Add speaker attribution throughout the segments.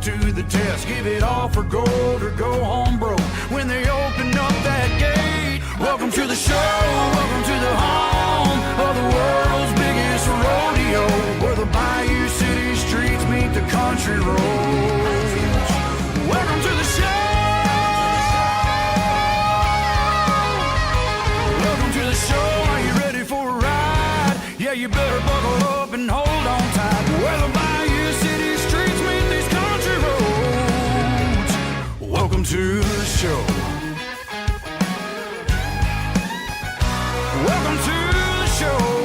Speaker 1: yourself to the test. Give it all for gold or go home broke when they open up that gate. Welcome to the show, welcome to the home of the world's biggest rodeo, where the Bayou City streets meet the country roads. Welcome to the show. Welcome to the show. Are you ready for a ride? Yeah, you better buckle up and hold on tight. Where the Bayou City streets meet these country roads. Welcome to the show. Welcome to the show.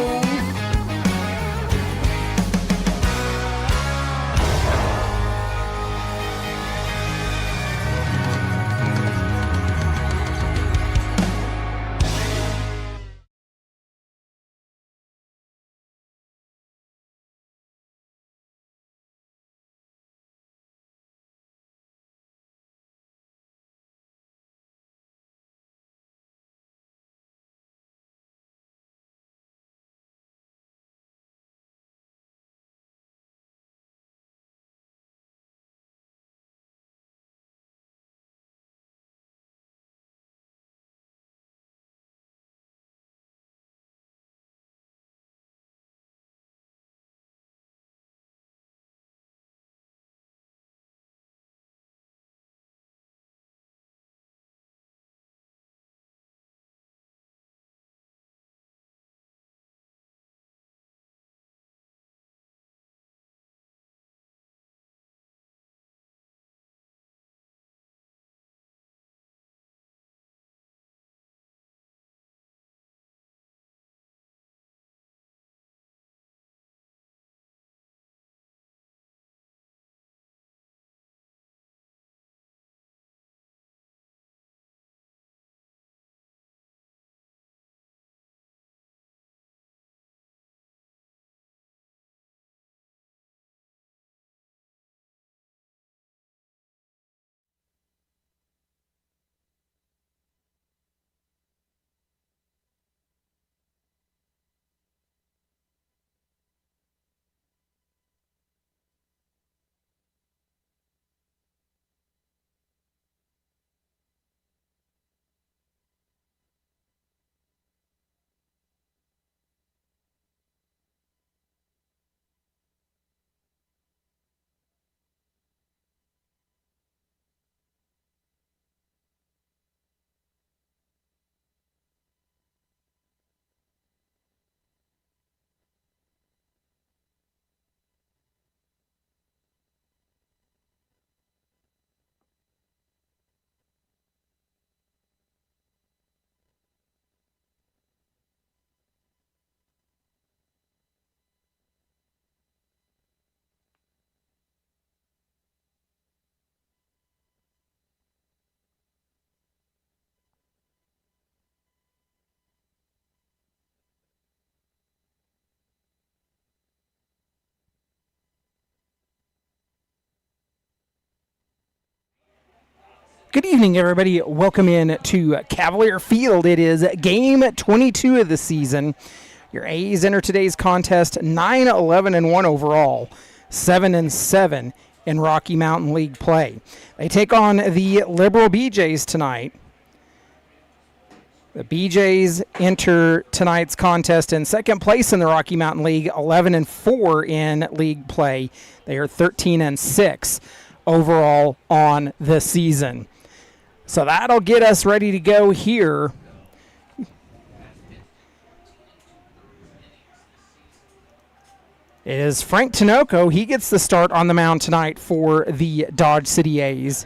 Speaker 2: Good evening, everybody. Welcome in to Cavalier Field. It is game 22 of the season. Your A's enter today's contest 9-11-1 overall, 7-7 in Rocky Mountain League play. They take on the Liberal BeeJays tonight. The BeeJays enter tonight's contest in second place in the Rocky Mountain League, 11-4 in league play. They are 13-6 overall on the season. So that'll get us ready to go here. It is Frank Tinoco. He gets the start on the mound tonight for the Dodge City A's.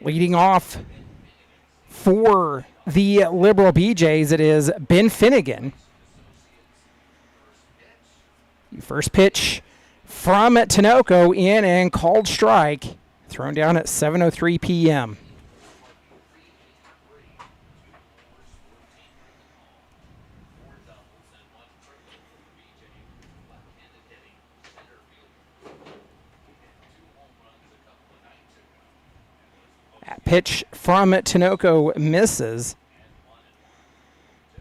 Speaker 2: Leading off for the Liberal BeeJays, it is Ben Finnegan. First pitch from Tinoco in and called strike, thrown down at 7:03 p.m. pitch from Tinoco misses.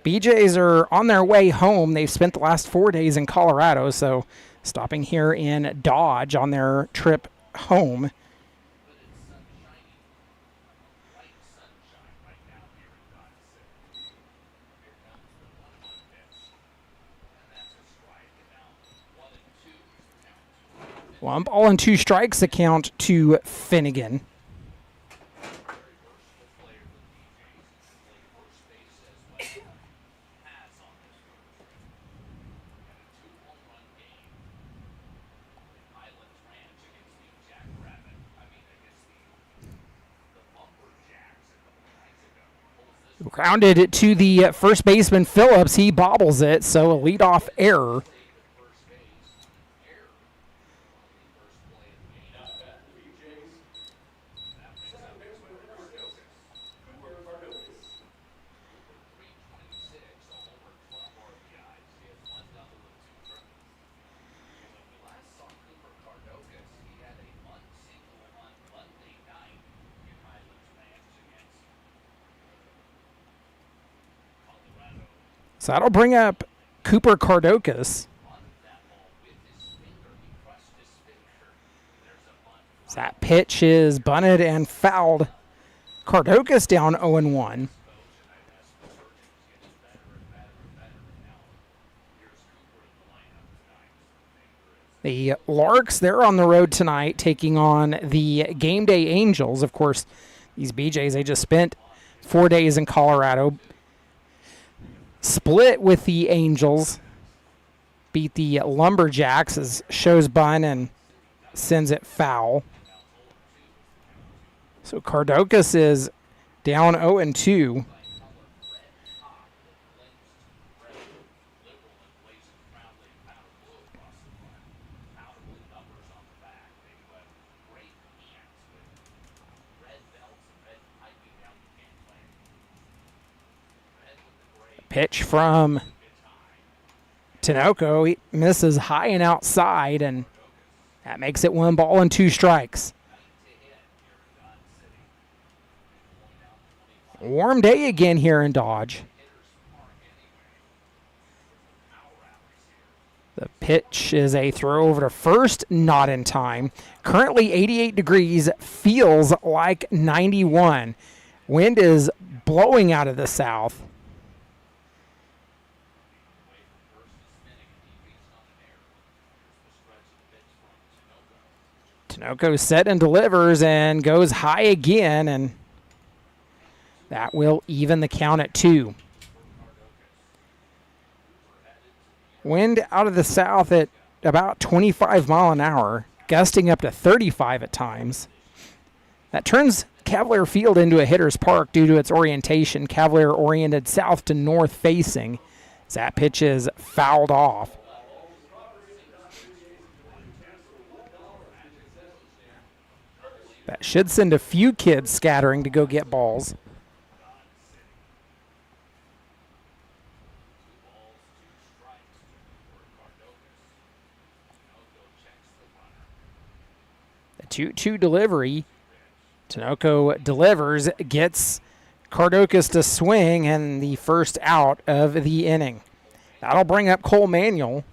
Speaker 2: BeeJays are on their way home. They've spent the last 4 days in Colorado, so stopping here in Dodge on their trip home. One ball and 2 strikes, the count to Finnegan. Grounded to the first baseman, Phillips. He bobbles it, so a leadoff error. So that'll bring up Cooper Cardokas. So that pitch is bunted and fouled. Cardokas down 0-1. The Larks, they're on the road tonight taking on the Game Day Angels. Of course, these BeeJays, they just spent 4 days in Colorado. Split with the Angels, beat the Lumberjacks as shows bunt and sends it foul. So Cardokas is down 0-2. Pitch from Tinoco. He misses high and outside, and that makes it 1 ball and 2 strikes. Warm day again here in Dodge. The pitch is a throw over to first, not in time. Currently 88 degrees, feels like 91. Wind is blowing out of the south. Tinoco set and delivers and goes high again, and that will even the count at 2. Wind out of the south at about 25 mile an hour, gusting up to 35 at times. That turns Cavalier Field into a hitter's park due to its orientation. Cavalier oriented south to north facing. As that pitch is fouled off. That should send a few kids scattering to go get balls. The 2-2 delivery. Tinoco delivers, gets Cardokas to swing, and the first out of the inning. That'll bring up Cole Manuel.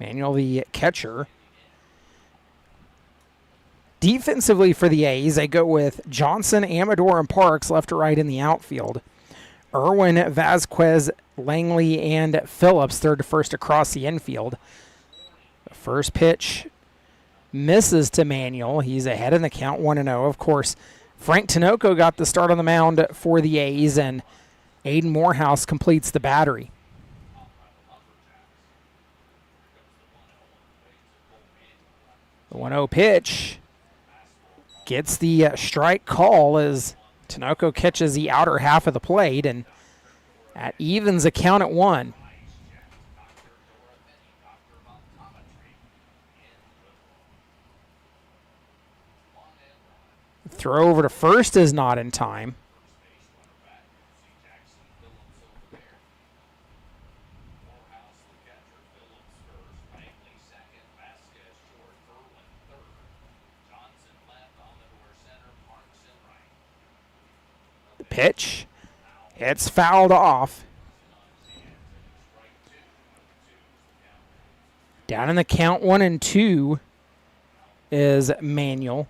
Speaker 2: Manuel, the catcher. Defensively for the A's, they go with Johnson, Amador, and Parks left to right in the outfield. Irwin, Vasquez, Langley, and Phillips third to first across the infield. The first pitch misses to Manuel. He's ahead in the count, 1-0. Of course, Frank Tinoco got the start on the mound for the A's, and Aiden Morehouse completes the battery. The 1-0 pitch gets the strike call as Tinoco catches the outer half of the plate, and that evens a count at 1. Throw over to first is not in time. The pitch. It's fouled off. Down in the count 1-2 is Manuel.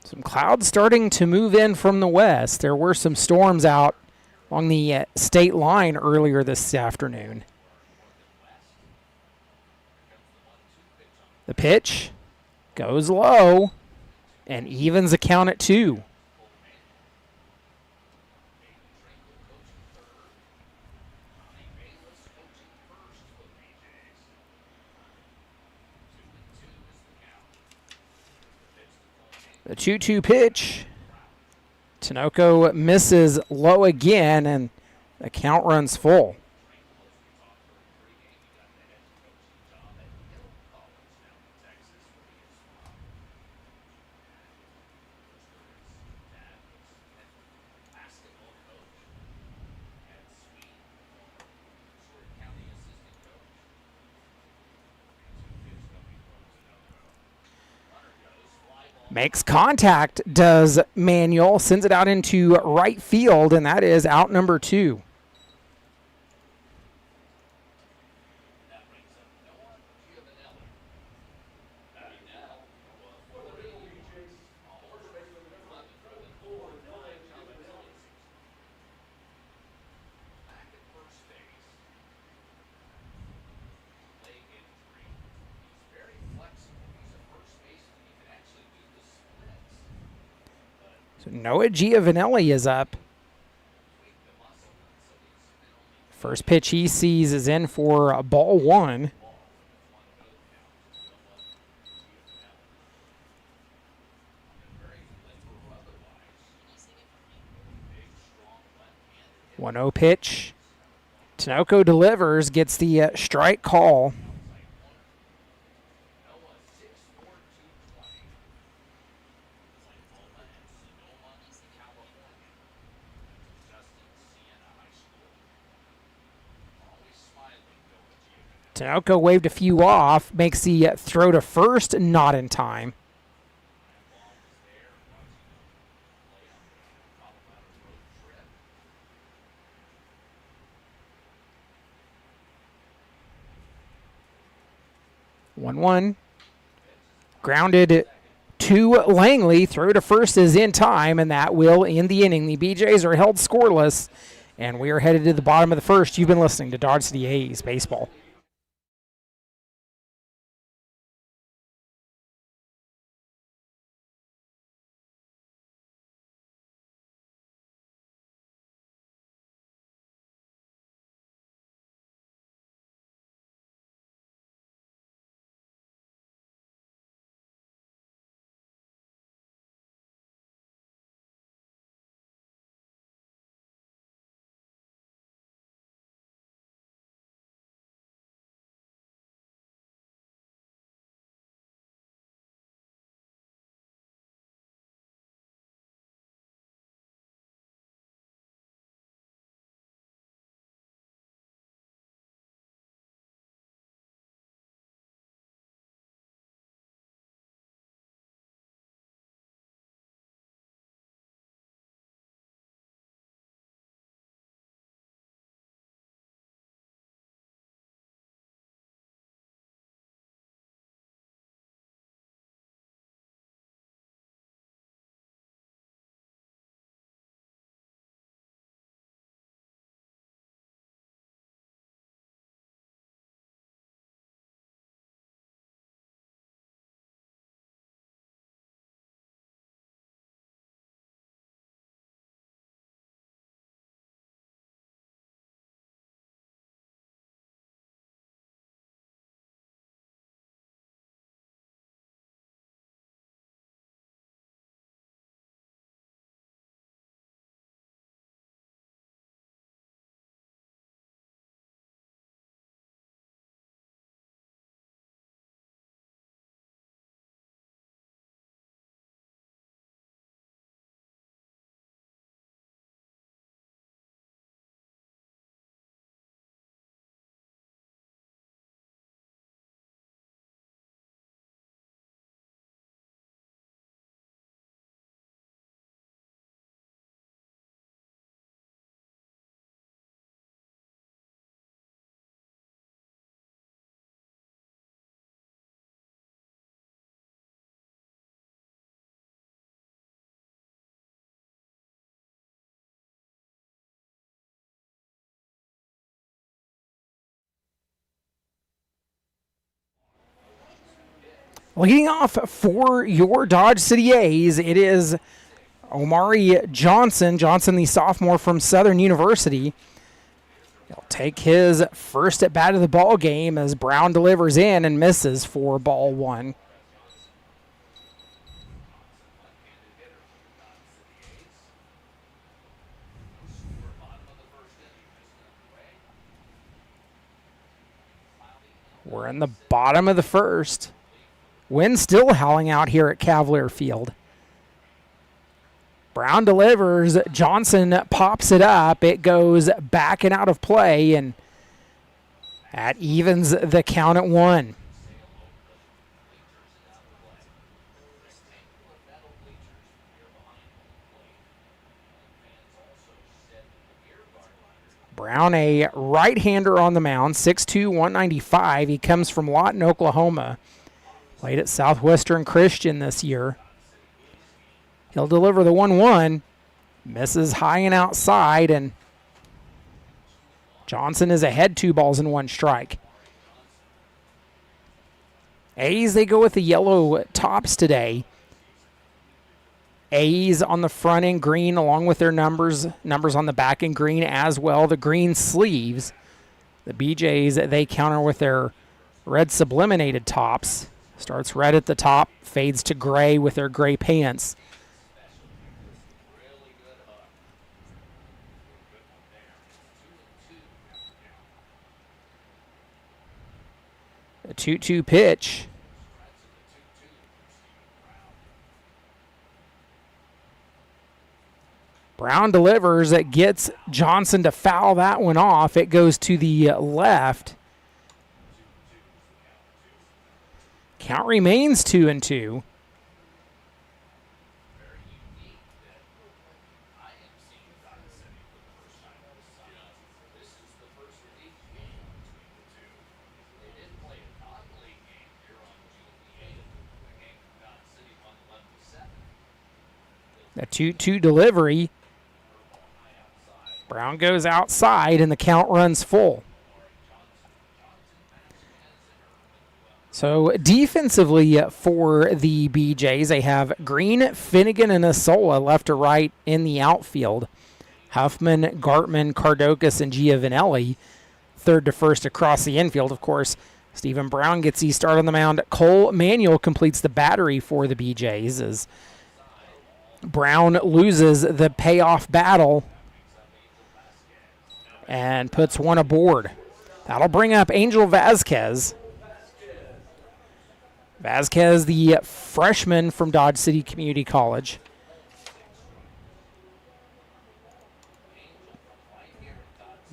Speaker 2: Some clouds starting to move in from the west. There were some storms out along the state line earlier this afternoon. The pitch goes low and evens the count at 2. The 2-2 pitch. Tinoco misses low again, and the count runs full. Makes contact, does Manuel, sends it out into right field, and that is out number 2. So Noah Giovanelli is up. First pitch he sees is in for ball 1. One 0 pitch. Tinoco delivers, gets the strike call. Tinoco waved a few off, makes the throw to first, not in time. One. Grounded to Langley. Throw to first is in time, and that will end the inning. The BeeJays are held scoreless, and we are headed to the bottom of the first. You've been listening to Dodge City A's Baseball. Leading off for your Dodge City A's, it is Omari Johnson. Johnson, the sophomore from Southern University. He'll take his first at bat of the ball game as Brown delivers in and misses for ball one. We're in the bottom of the first. Wind still howling out here at Cavalier Field. Brown delivers. Johnson pops it up. It goes back and out of play, and that evens the count at 1. Brown, a right-hander on the mound, 6'2", 195. He comes from Lawton, Oklahoma. Played at Southwestern Christian this year. He'll deliver the 1-1. Misses high and outside, and Johnson is ahead 2 balls and 1 strike. A's, they go with the yellow tops today. A's on the front in green along with their numbers on the back in green as well. The green sleeves. The BeeJays, they counter with their red subliminated tops. Starts red at the top, fades to gray with their gray pants. A 2-2 pitch. Brown delivers. It gets Johnson to foul that one off. It goes to the left. Count remains 2-2. A 2-2 delivery. Brown goes outside, and the count runs full. So defensively for the BeeJays, they have Green, Finnegan, and Asola left to right in the outfield. Huffman, Gartman, Cardokas, and Giovanelli third to first across the infield. Of course, Stephen Brown gets his start on the mound. Cole Manuel completes the battery for the BeeJays as Brown loses the payoff battle and puts one aboard. That'll bring up Angel Vasquez. Vasquez, the freshman from Dodge City Community College.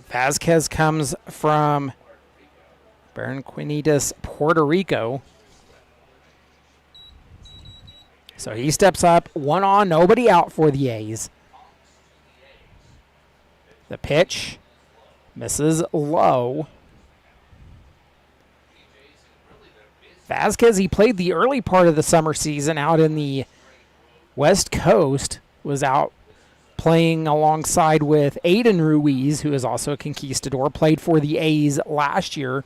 Speaker 2: Vasquez comes from Barranquinitas, Puerto Rico. So he steps up, 1 on, nobody out for the A's. The pitch misses low. Vasquez, he played the early part of the summer season out in the West Coast, was out playing alongside with Aiden Ruiz, who is also a conquistador, played for the A's last year.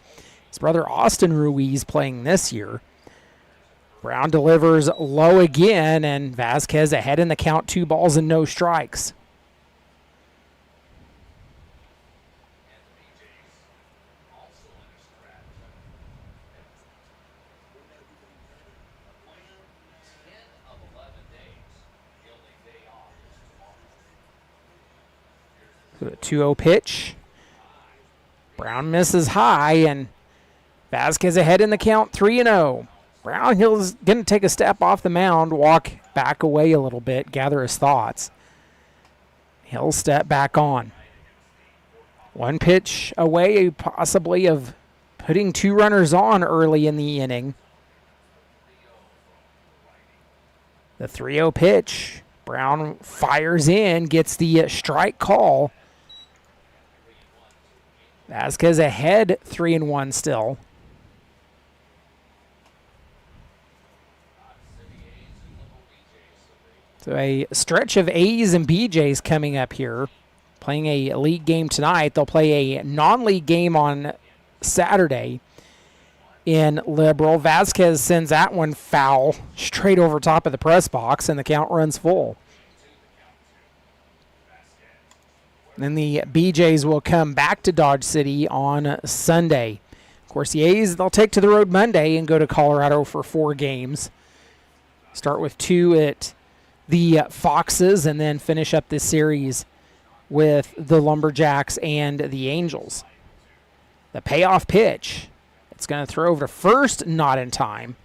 Speaker 2: His brother Austin Ruiz playing this year. Brown delivers low again, and Vasquez ahead in the count, 2 balls and no strikes. So a 2-0 pitch. Brown misses high, and Vasquez ahead in the count, 3-0. Brownhill's going to take a step off the mound, walk back away a little bit, gather his thoughts. He'll step back on. 1 pitch away possibly of putting 2 runners on early in the inning. The 3-0 pitch. Brown fires in, gets the strike call. Vasquez ahead 3-1 still. So a stretch of A's and BeeJays coming up here. Playing a league game tonight. They'll play a non-league game on Saturday in Liberal. Vasquez sends that one foul straight over top of the press box, and the count runs full. Then the BeeJays will come back to Dodge City on Sunday. Of course, the A's, they'll take to the road Monday and go to Colorado for 4 games. Start with 2 at the Foxes and then finish up this series with the Lumberjacks and the Angels. The payoff pitch. It's going to throw over to first, not in time.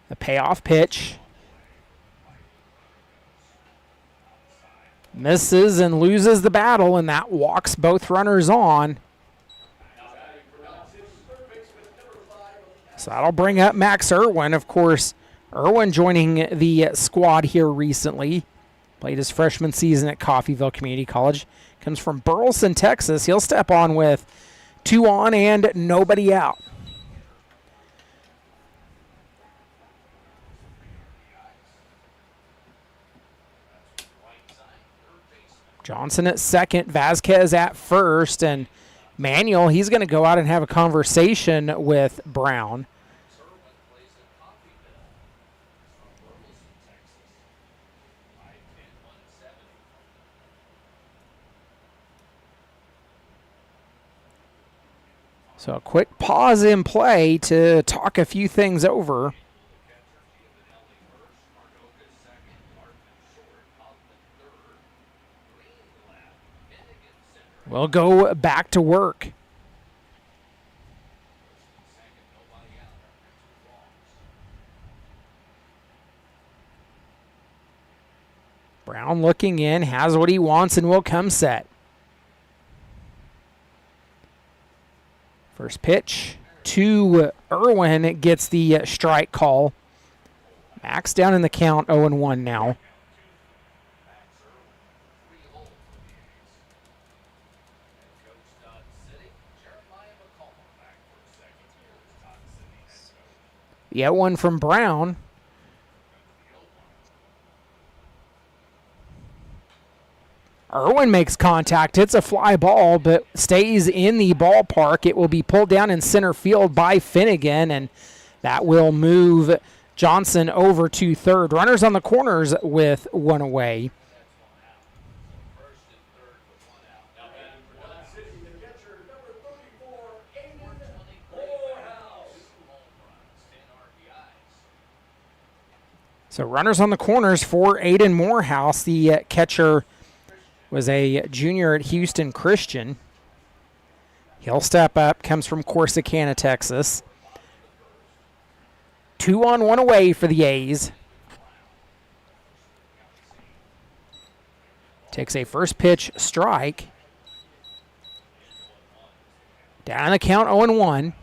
Speaker 2: The payoff pitch. Misses and loses the battle, and that walks both runners on. So that'll bring up Max Irwin. Of course, Irwin joining the squad here recently. Played his freshman season at Coffeyville Community College. Comes from Burleson, Texas. He'll step on with 2 on and nobody out. Johnson at second, Vasquez at first, and Manuel, he's going to go out and have a conversation with Brown. So a quick pause in play to talk a few things over. We'll go back to work. Brown looking in, has what he wants, and will come set. First pitch to Irwin gets the strike call. Max down in the count, 0-1 now. The 0-1 from Brown. Irwin makes contact, hits a fly ball, but stays in the ballpark. It will be pulled down in center field by Finnegan, and that will move Johnson over to third. Runners on the corners with 1 away. So runners on the corners for Aiden Morehouse. The catcher was a junior at Houston Christian. He'll step up, comes from Corsicana, Texas. 2 on, 1 away for the A's. Takes a first pitch strike. Down the count, 0-1.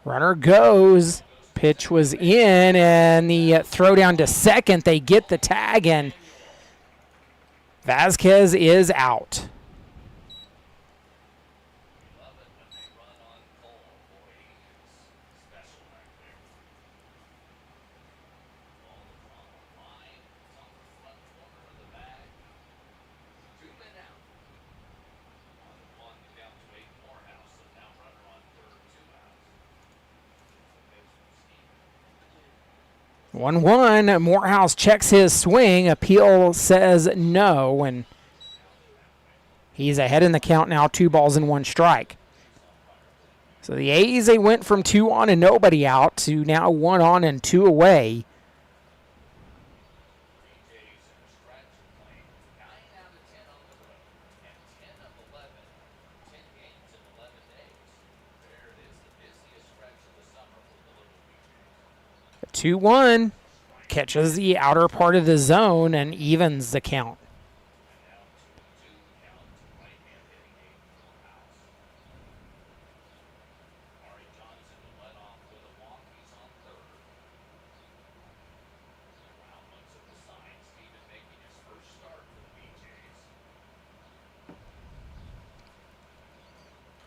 Speaker 2: Runner goes. Pitch was in, and the throw down to second. They get the tag, and Vasquez is out. One one. Morehouse checks his swing. Appeal says no, and he's ahead in the count now. 2 balls and 1 strike. So the A's, they went from 2 on and nobody out to now 1 on and 2 away. A 2-1 catches the outer part of the zone and evens the count.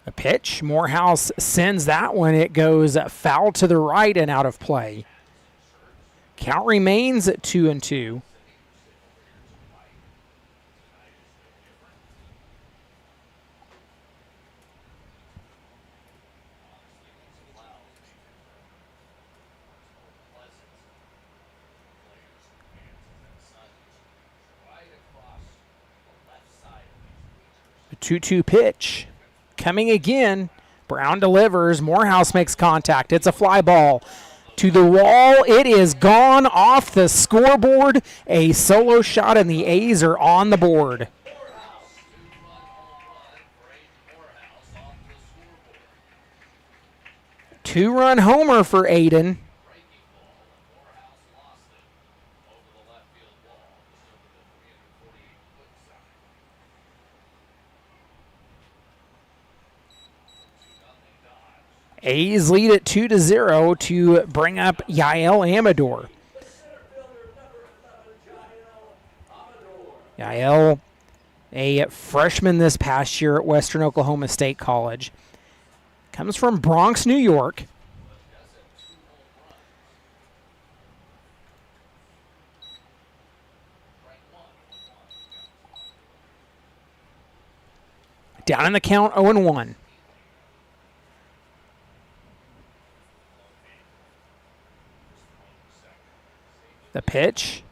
Speaker 2: A pitch. Morehouse sends that one. It goes foul to the right and out of play. Count remains at 2-2. A 2-2 pitch. Coming again. Brown delivers. Morehouse makes contact. It's a fly ball to the wall. It is gone off the scoreboard. A solo shot, and the A's are on the board. Two-run homer for Aiden. A's lead at 2-0 to bring up Yael Amador. Yael, a freshman this past year at Western Oklahoma State College. Comes from Bronx, New York. Down in the count, 0-1. The pitch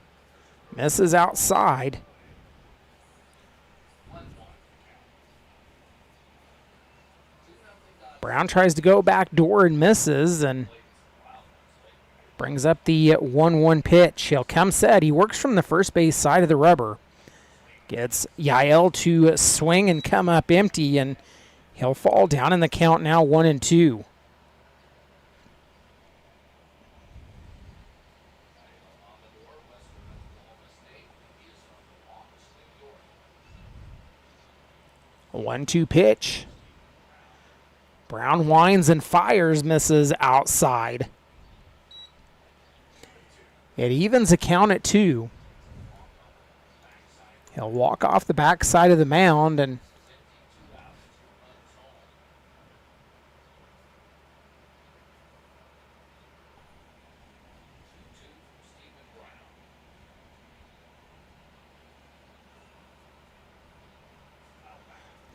Speaker 2: misses outside. Brown tries to go back door and misses, and brings up the 1-1 pitch. He'll come set. He works from the first base side of the rubber. Gets Yael to swing and come up empty, and he'll fall down in the count now, 1-2. A 1-2 pitch. Brown winds and fires, misses outside. It evens a count at 2. He'll walk off the backside of the mound and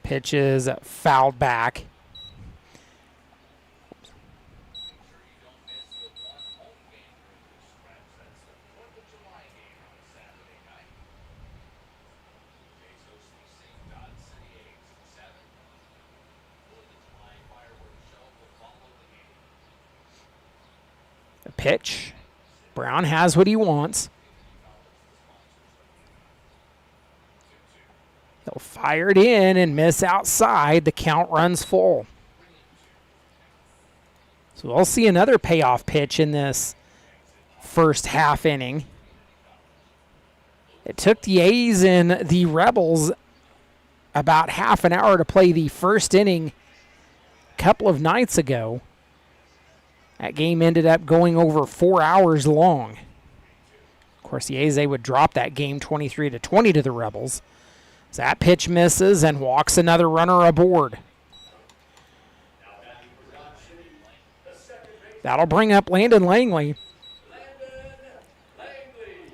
Speaker 2: pitches fouled back. A pitch. Brown has what he wants. He'll fire it in and miss outside. The count runs full. So we'll see another payoff pitch in this first half inning. It took the A's and the Rebels about half an hour to play the first inning a couple of nights ago. That game ended up going over 4 hours long. Of course, the A's, they would drop that game 23-20 to the Rebels. So that pitch misses and walks another runner aboard. That'll bring up Landon Langley.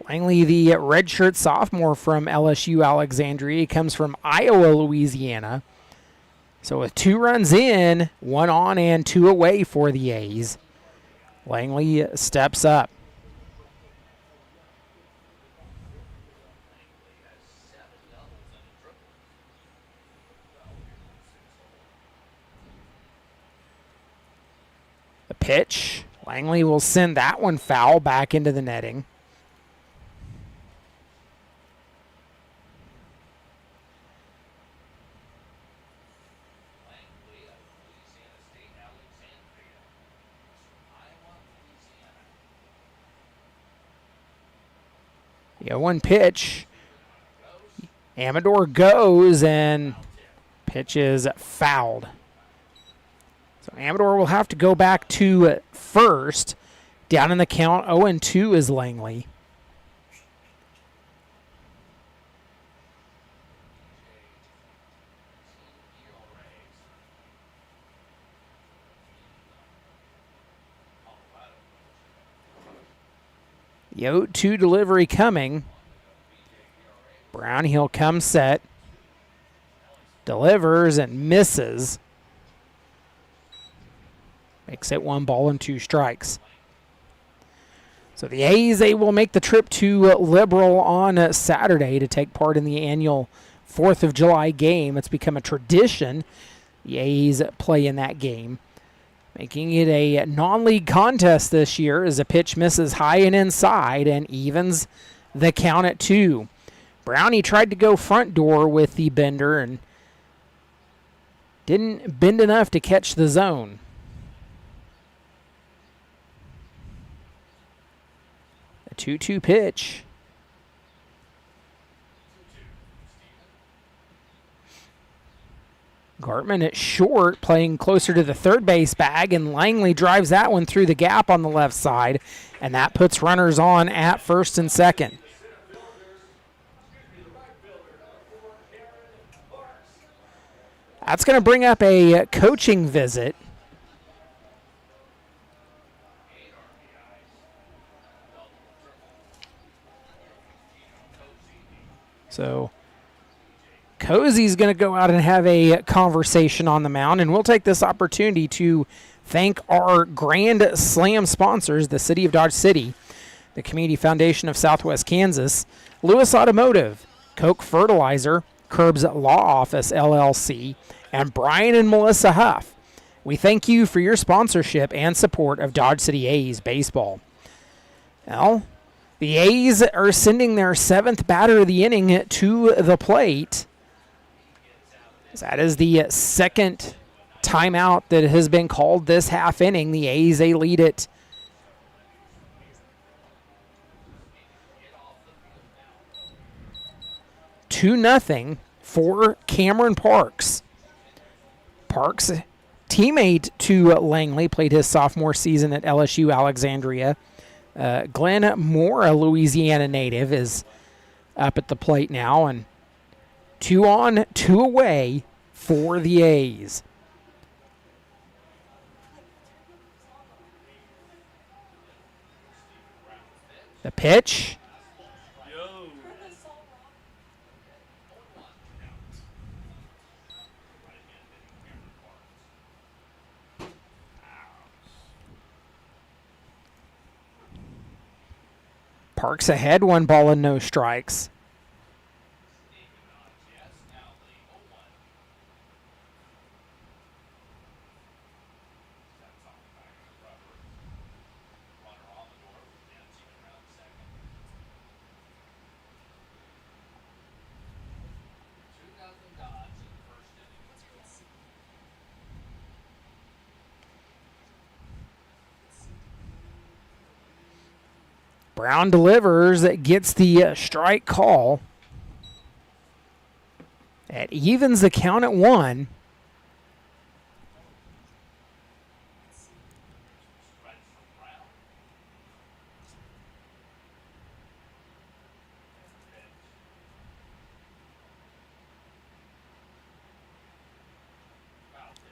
Speaker 2: Langley, the redshirt sophomore from LSU Alexandria. He comes from Iowa, Louisiana. So with 2 runs in, 1 on and 2 away for the A's, Langley steps up. The pitch. Langley will send that one foul back into the netting. Yeah, 1 pitch. Amador goes and pitch is fouled. So Amador will have to go back to first. Down in the count, 0-2 is Langley. The 0-2 delivery coming. Brown, he'll come set. Delivers and misses. Makes it 1 ball and 2 strikes. So the A's, they will make the trip to Liberal on Saturday to take part in the annual 4th of July game. It's become a tradition. The A's play in that game, making it a non-league contest this year as a pitch misses high and inside and evens the count at 2. Brownie tried to go front door with the bender and didn't bend enough to catch the zone. A 2-2 pitch. Gartman at short, playing closer to the third base bag, and Langley drives that one through the gap on the left side, and that puts runners on at first and second. That's going to bring up a coaching visit. So Cozy's going to go out and have a conversation on the mound, and we'll take this opportunity to thank our Grand Slam sponsors, the City of Dodge City, the Community Foundation of Southwest Kansas, Lewis Automotive, Koch Fertilizer, Curbs Law Office, LLC, and Brian and Melissa Huff. We thank you for your sponsorship and support of Dodge City A's baseball. Well, the A's are sending their 7th batter of the inning to the plate. That is the second timeout that has been called this half inning. The A's, they lead it 2-0 for Cameron Parks. Parks, teammate to Langley, played his sophomore season at LSU Alexandria. Glenn Moore, a Louisiana native, is up at the plate now, and 2 on, 2 away for the A's. The pitch. Parks ahead, 1 ball and no strikes. Brown delivers, gets the strike call. It evens the count at 1.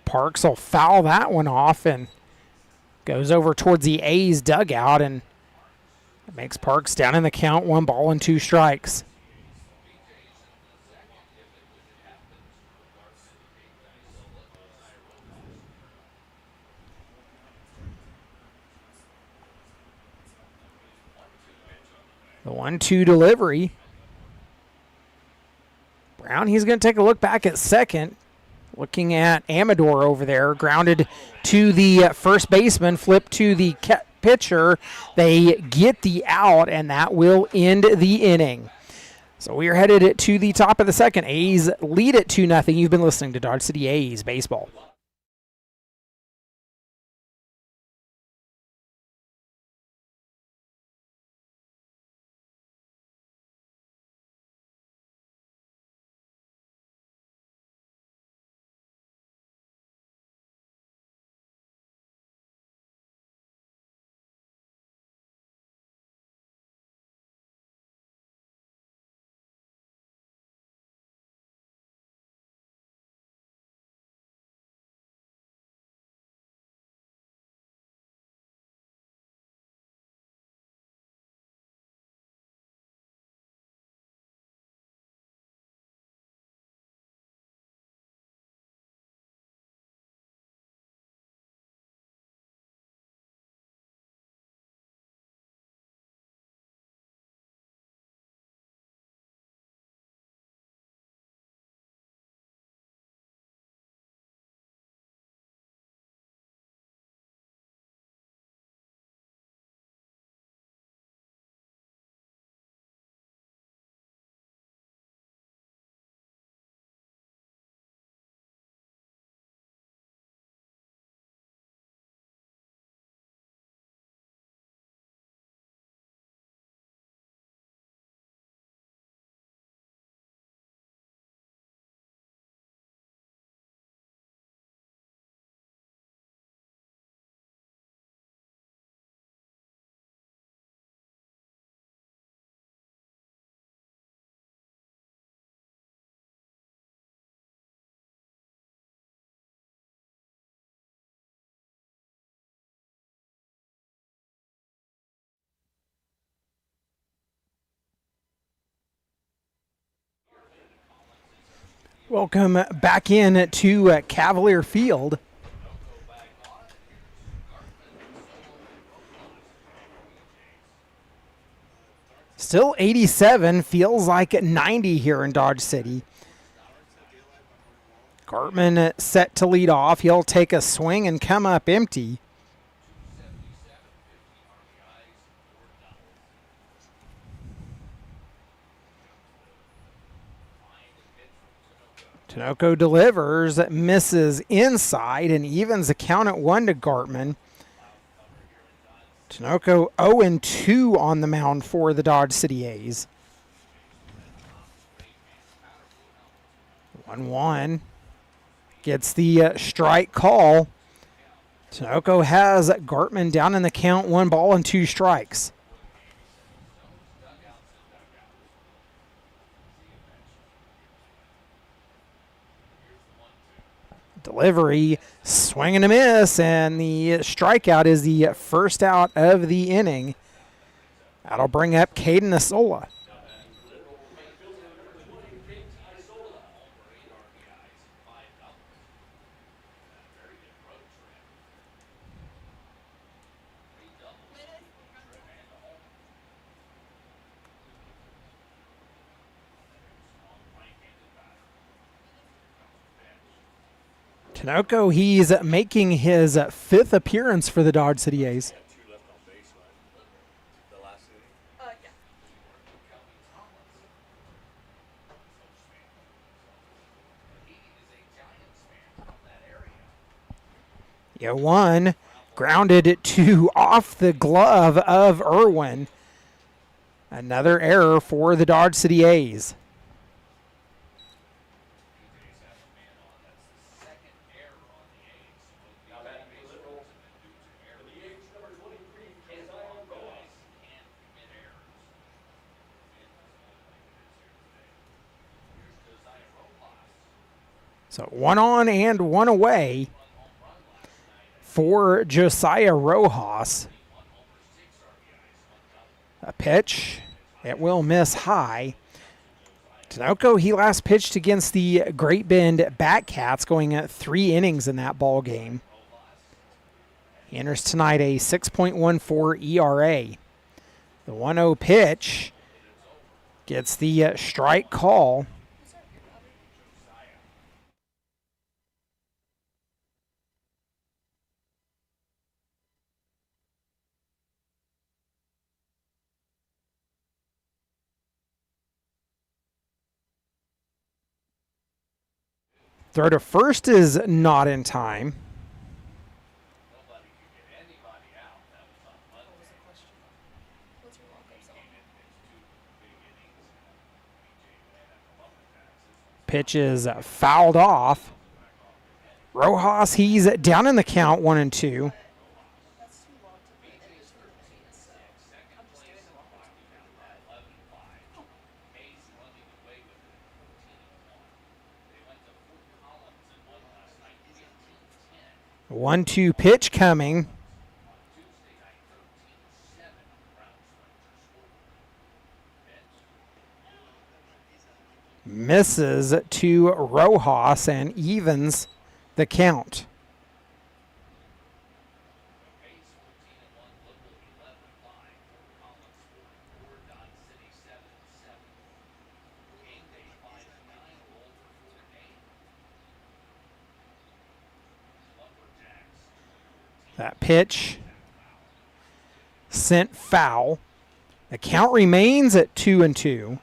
Speaker 2: Parks will foul that one off and goes over towards the A's dugout, and it makes Parks down in the count, 1 ball and 2 strikes. The 1-2 delivery. Brown, he's going to take a look back at second. Looking at Amador over there, grounded to the first baseman, flipped to the pitcher. They get the out, and that will end the inning. So we are headed to the top of the second. A's lead it 2-0. You've been listening to Dodge City A's baseball. Welcome back in to Cavalier Field. Still 87, feels like 90 here in Dodge City. Gartman set to lead off. He'll take a swing and come up empty. Tinoco delivers, misses inside, and evens the count at 1 to Gartman. Tinoco 0-2 on the mound for the Dodge City A's. 1-1. Gets the strike call. Tinoco has Gartman down in the count, 1 ball and 2 strikes. Delivery, swing and a miss, and the strikeout is the first out of the inning. That'll bring up Caden Asola. Tinoco, he's making his 5th appearance for the Dodge City A's. Yeah, 1 grounded to off the glove of Irwin. Another error for the Dodge City A's. So 1 on and 1 away for Josiah Rojas. A pitch. It will miss high. Tinoco, he last pitched against the Great Bend Batcats, going at 3 innings in that ball game. He enters tonight a 6.14 ERA. The 1-0 pitch gets the strike call. Throw to first is not in time. Pitch is fouled off. Rojas, he's down in the count, 1-2. One-two pitch coming. Misses to Rojas and evens the count. That pitch sent foul. The count remains at 2-2.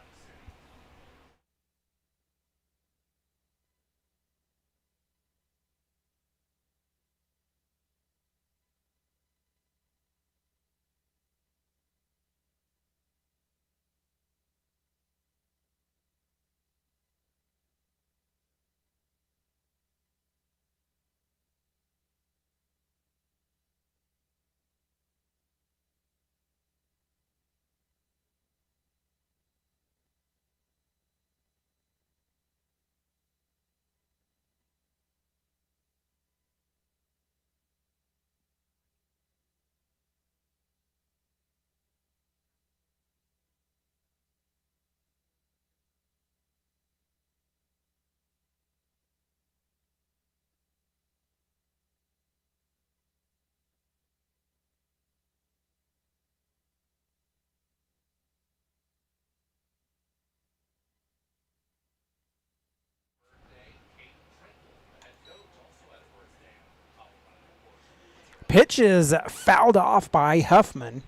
Speaker 2: pitch is fouled off by Huffman.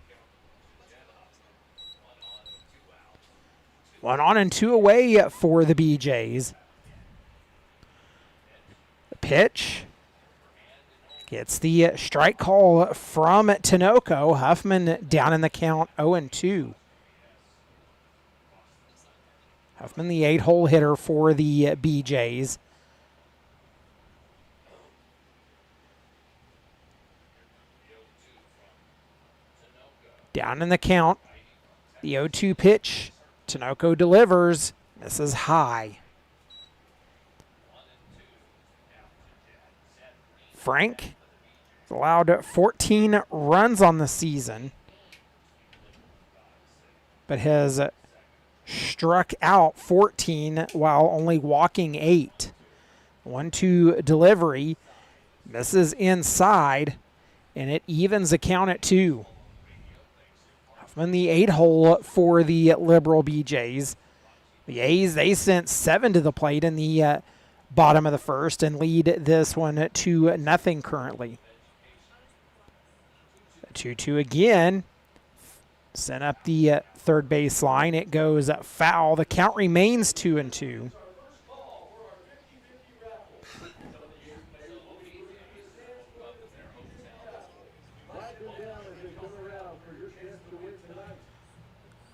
Speaker 2: 1 on and 2 away for the BeeJays. The pitch gets the strike call from Tinoco. Huffman down in the count, 0-2. Huffman, the 8-hole hitter for the BeeJays. Down in the count, the 0-2 pitch. Tinoco delivers, misses high. Frank allowed 14 runs on the season, but has struck out 14 while only walking 8. 1-2 delivery, misses inside, and it evens the count at 2. Huffman, the 8-hole for the Liberal BeeJays. The A's, they sent 7 to the plate in the bottom of the first and lead this one 2-0 currently. 2-2 again. Sent up the third base line. It goes foul. The count remains 2-2.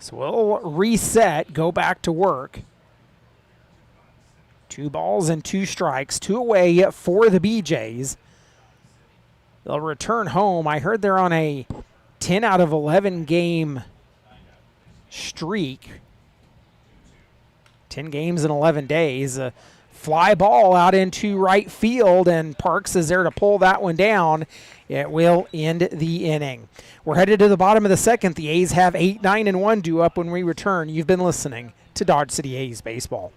Speaker 2: So we'll reset, go back to work. 2 balls and 2 strikes, 2 away for the BeeJays. They'll return home. I heard they're on a 10 out of 11 game streak. 10 games in 11 days. A fly ball out into right field, and Parks is there to pull that one down. It will end the inning. We're headed to the bottom of the second. The A's have 8, 9, and 1 due up when we return. You've been listening to Dodge City A's Baseball.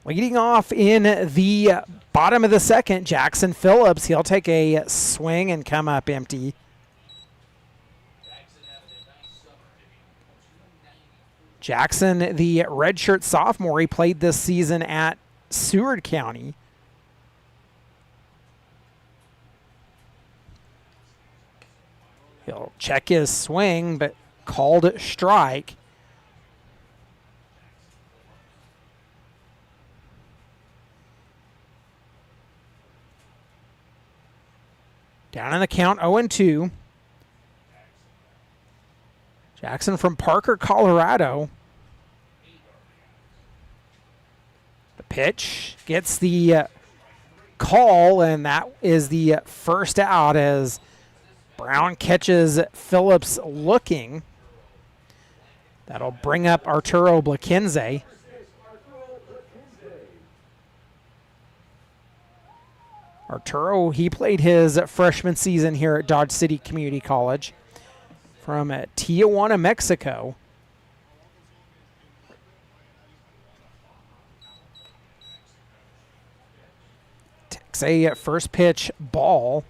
Speaker 2: Leading off in the bottom of the second, Jackson Phillips. He'll take a swing and come up empty. Jackson, the redshirt sophomore, he played this season at Seward County. He'll check his swing, but called strike. Down in the count, 0-2. Jackson from Parker, Colorado. The pitch gets the call, and that is the first out as Brown catches Phillips looking. That'll bring up Arturo Blaquenze. Arturo, he played his freshman season here at Dodge City Community College from Tijuana, Mexico. Takes a first pitch ball.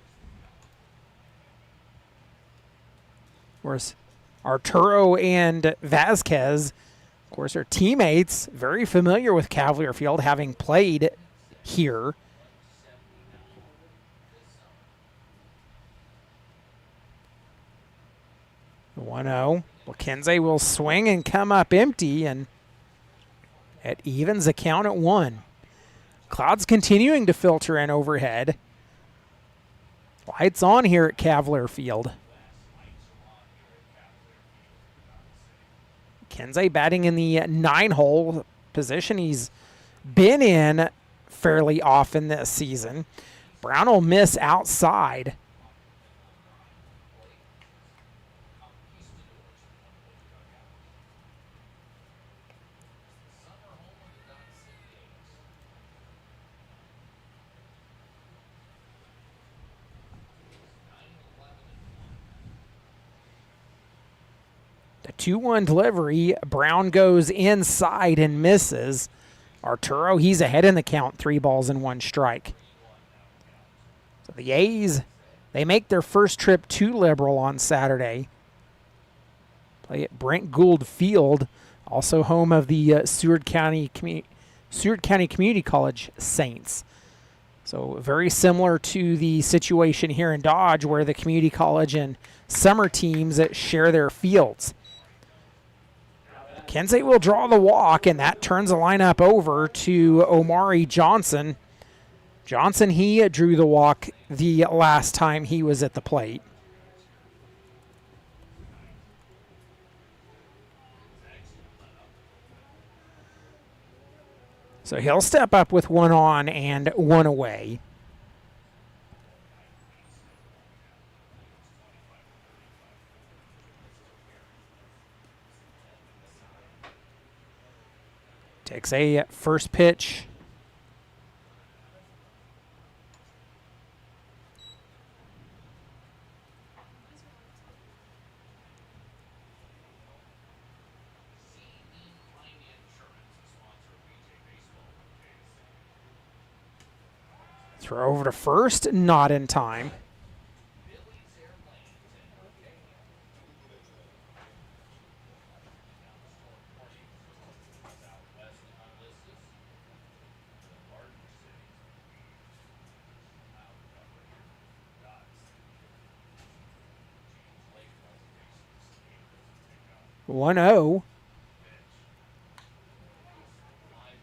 Speaker 2: Whereas Arturo and Vasquez, of course, are teammates, very familiar with Cavalier Field, having played here. The 1-0. Blaquenze will swing and come up empty, and it evens the count at 1. Clouds continuing to filter in overhead. Lights on here at Cavalier Field. Blaquenze batting in the 9-hole position he's been in fairly often this season. Brown will miss outside. The 2-1 delivery. Brown goes inside and misses. Arturo, he's ahead in the count, 3 balls and 1 strike. So the A's, they make their first trip to Liberal on Saturday. Play at Brent Gould Field, also home of the Seward County Community College Saints. So very similar to the situation here in Dodge, where the community college and summer teams that share their fields. Kenzie will draw the walk, and that turns the lineup over to Omari Johnson. Johnson, he drew the walk the last time he was at the plate. So he'll step up with 1 on and 1 away. Takes a first pitch. Throw over to first, not in time. One 0.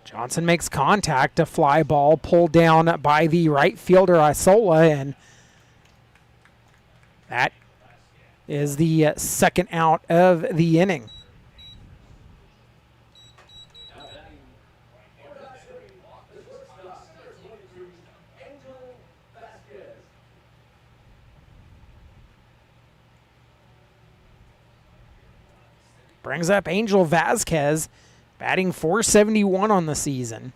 Speaker 2: Johnson makes contact, a fly ball pulled down by the right fielder Isola, and that is the second out of the inning. Brings up Angel Vasquez, batting .471 on the season.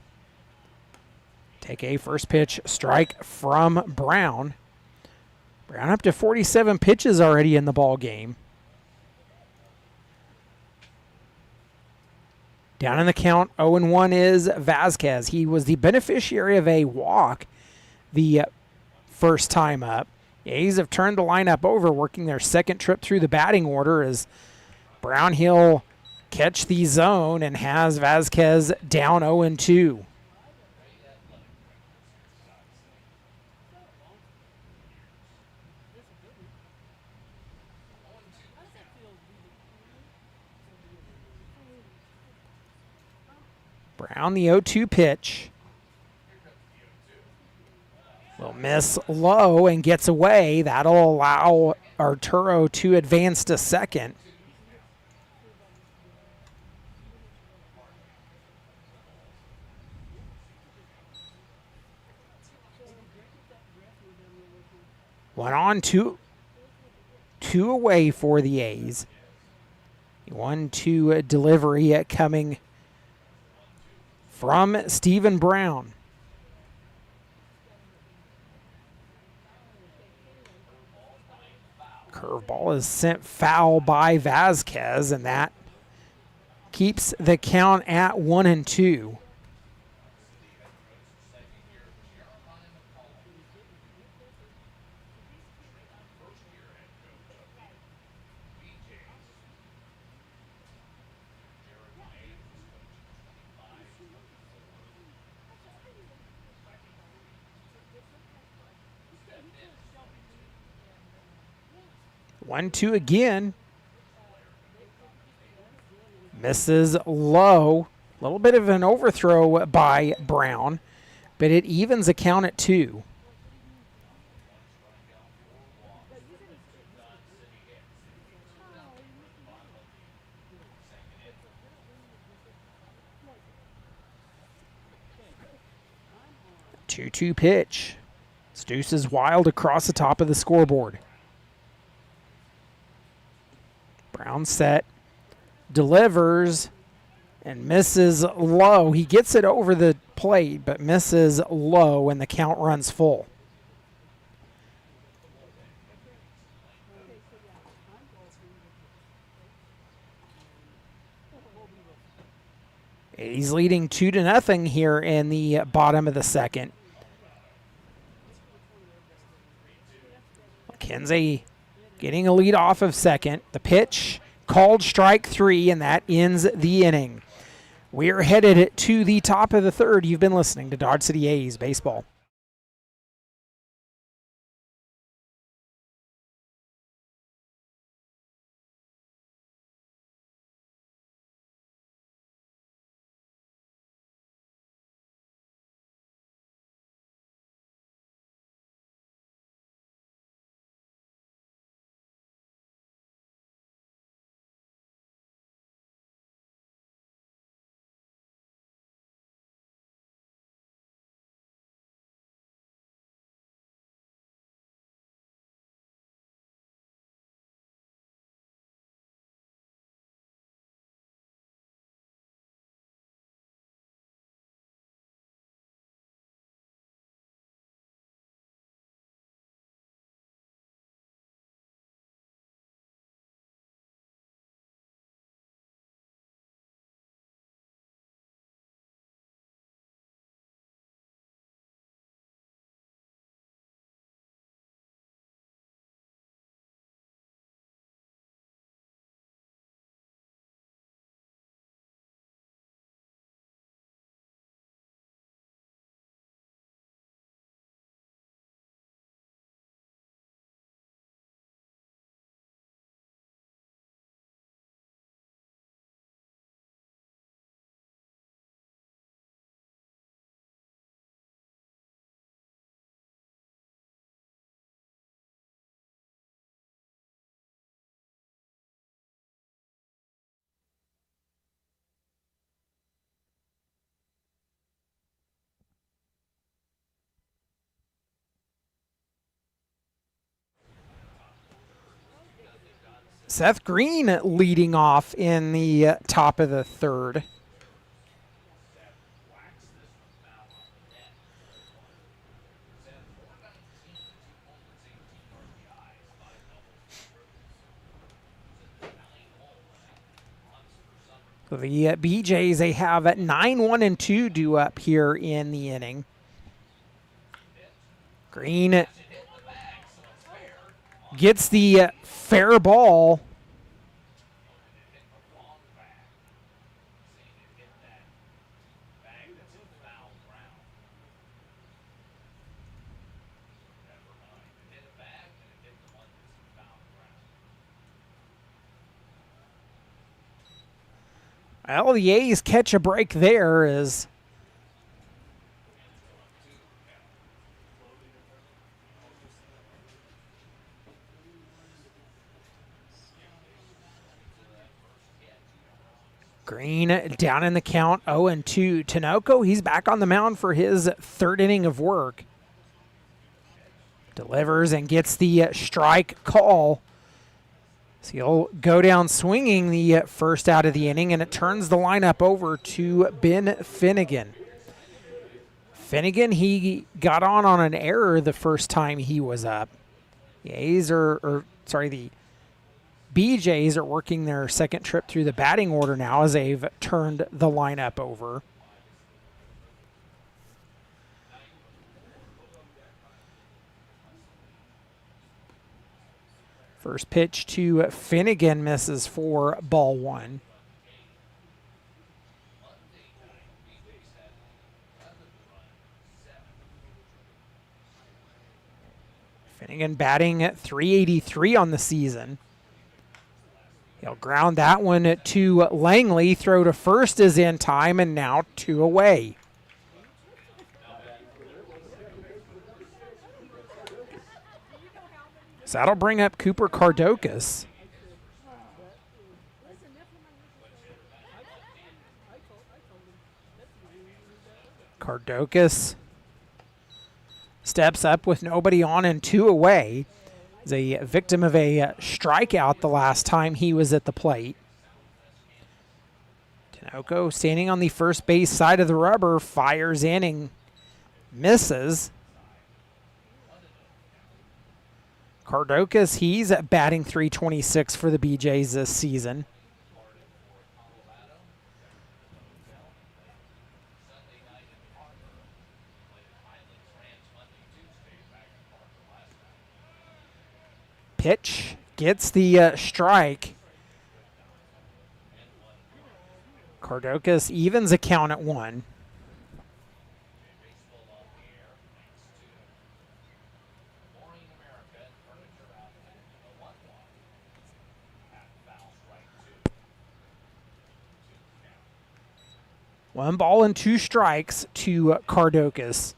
Speaker 2: Take a first pitch strike from Brown. Brown up to 47 pitches already in the ball game. Down in the count, 0-1 is Vasquez. He was the beneficiary of a walk the first time up. The A's have turned the lineup over, working their second trip through the batting order as Brown, he'll catch the zone and has Vasquez down 0-2. Brown, the 0-2 pitch. Will miss low and gets away. That'll allow Arturo to advance to second. One on, two away for the A's. 1-2 delivery coming from Stephen Brown. Curveball is sent foul by Vasquez, and that keeps the count at 1-2. One, two again. Misses low. A little bit of an overthrow by Brown, but it evens the count at 2. Two-two pitch. Deuces wild across the top of the scoreboard. Brown set, delivers, and misses low. He gets it over the plate, but misses low, and the count runs full. He's leading 2-0 here in the bottom of the second. McKenzie getting a lead off of second. The pitch called strike 3, and that ends the inning. We're headed to the top of the third. You've been listening to Dodge City A's Baseball. Seth Green leading off in the top of the third. The BeeJays, they have 9-1-2 due up here in the inning. Green gets the fair ball. Well, the A's catch a break there as Green down in the count, 0-2. Tinoco, he's back on the mound for his third inning of work. Delivers and gets the strike call. So he'll go down swinging the first out of the inning, and it turns the lineup over to Ben Finnegan. Finnegan, he got on an error the first time he was up. The BeeJays are working their second trip through the batting order now as they've turned the lineup over. First pitch to Finnegan misses for ball one. Finnegan batting at .383 on the season. He'll ground that one to Langley. Throw to first is in time, and now 2 away. So that'll bring up Cooper Kardokas. Kardokas steps up with nobody on and 2 away. He's a victim of a strikeout the last time he was at the plate. Tinoco standing on the first base side of the rubber, fires in and misses. Kardokas, he's batting .326 for the BeeJays this season. Pitch gets the strike. Kardokas evens a count at 1. One ball and 2 strikes to Kardokas.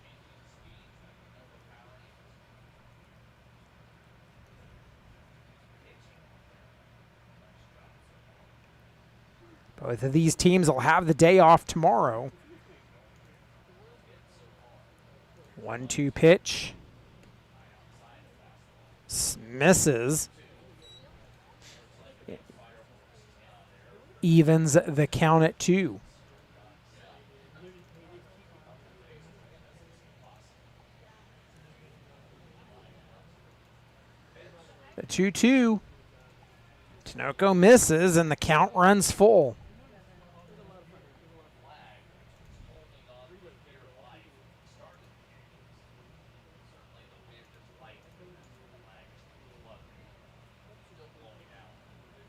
Speaker 2: Both of these teams will have the day off tomorrow. 1-2 pitch. Misses. Evens the count at 2. The 2-2. Tinoco misses, and the count runs full.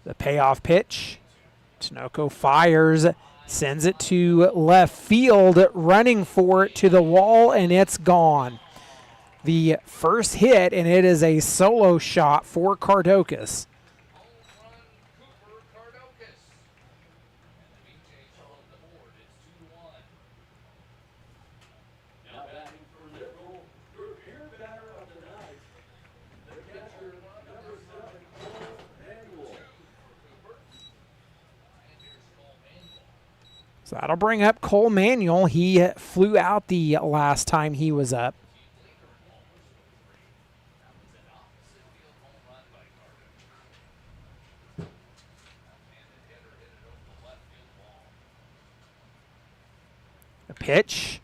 Speaker 2: The payoff pitch. Tinoco fires, sends it to left field, running for it to the wall, and it's gone. The first hit, and it is a solo shot for Kardokas. So that'll bring up Cole Manuel. He flew out the last time he was up. The pitch.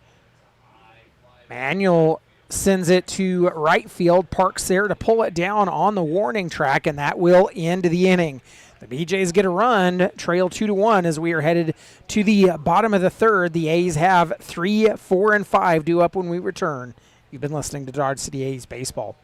Speaker 2: Manuel sends it to right field, parks there to pull it down on the warning track, and that will end the inning. The BeeJays get a run, trail 2-1 as we are headed to the bottom of the third. The A's have 3, 4, and 5 due up when we return. You've been listening to Dodge City A's Baseball.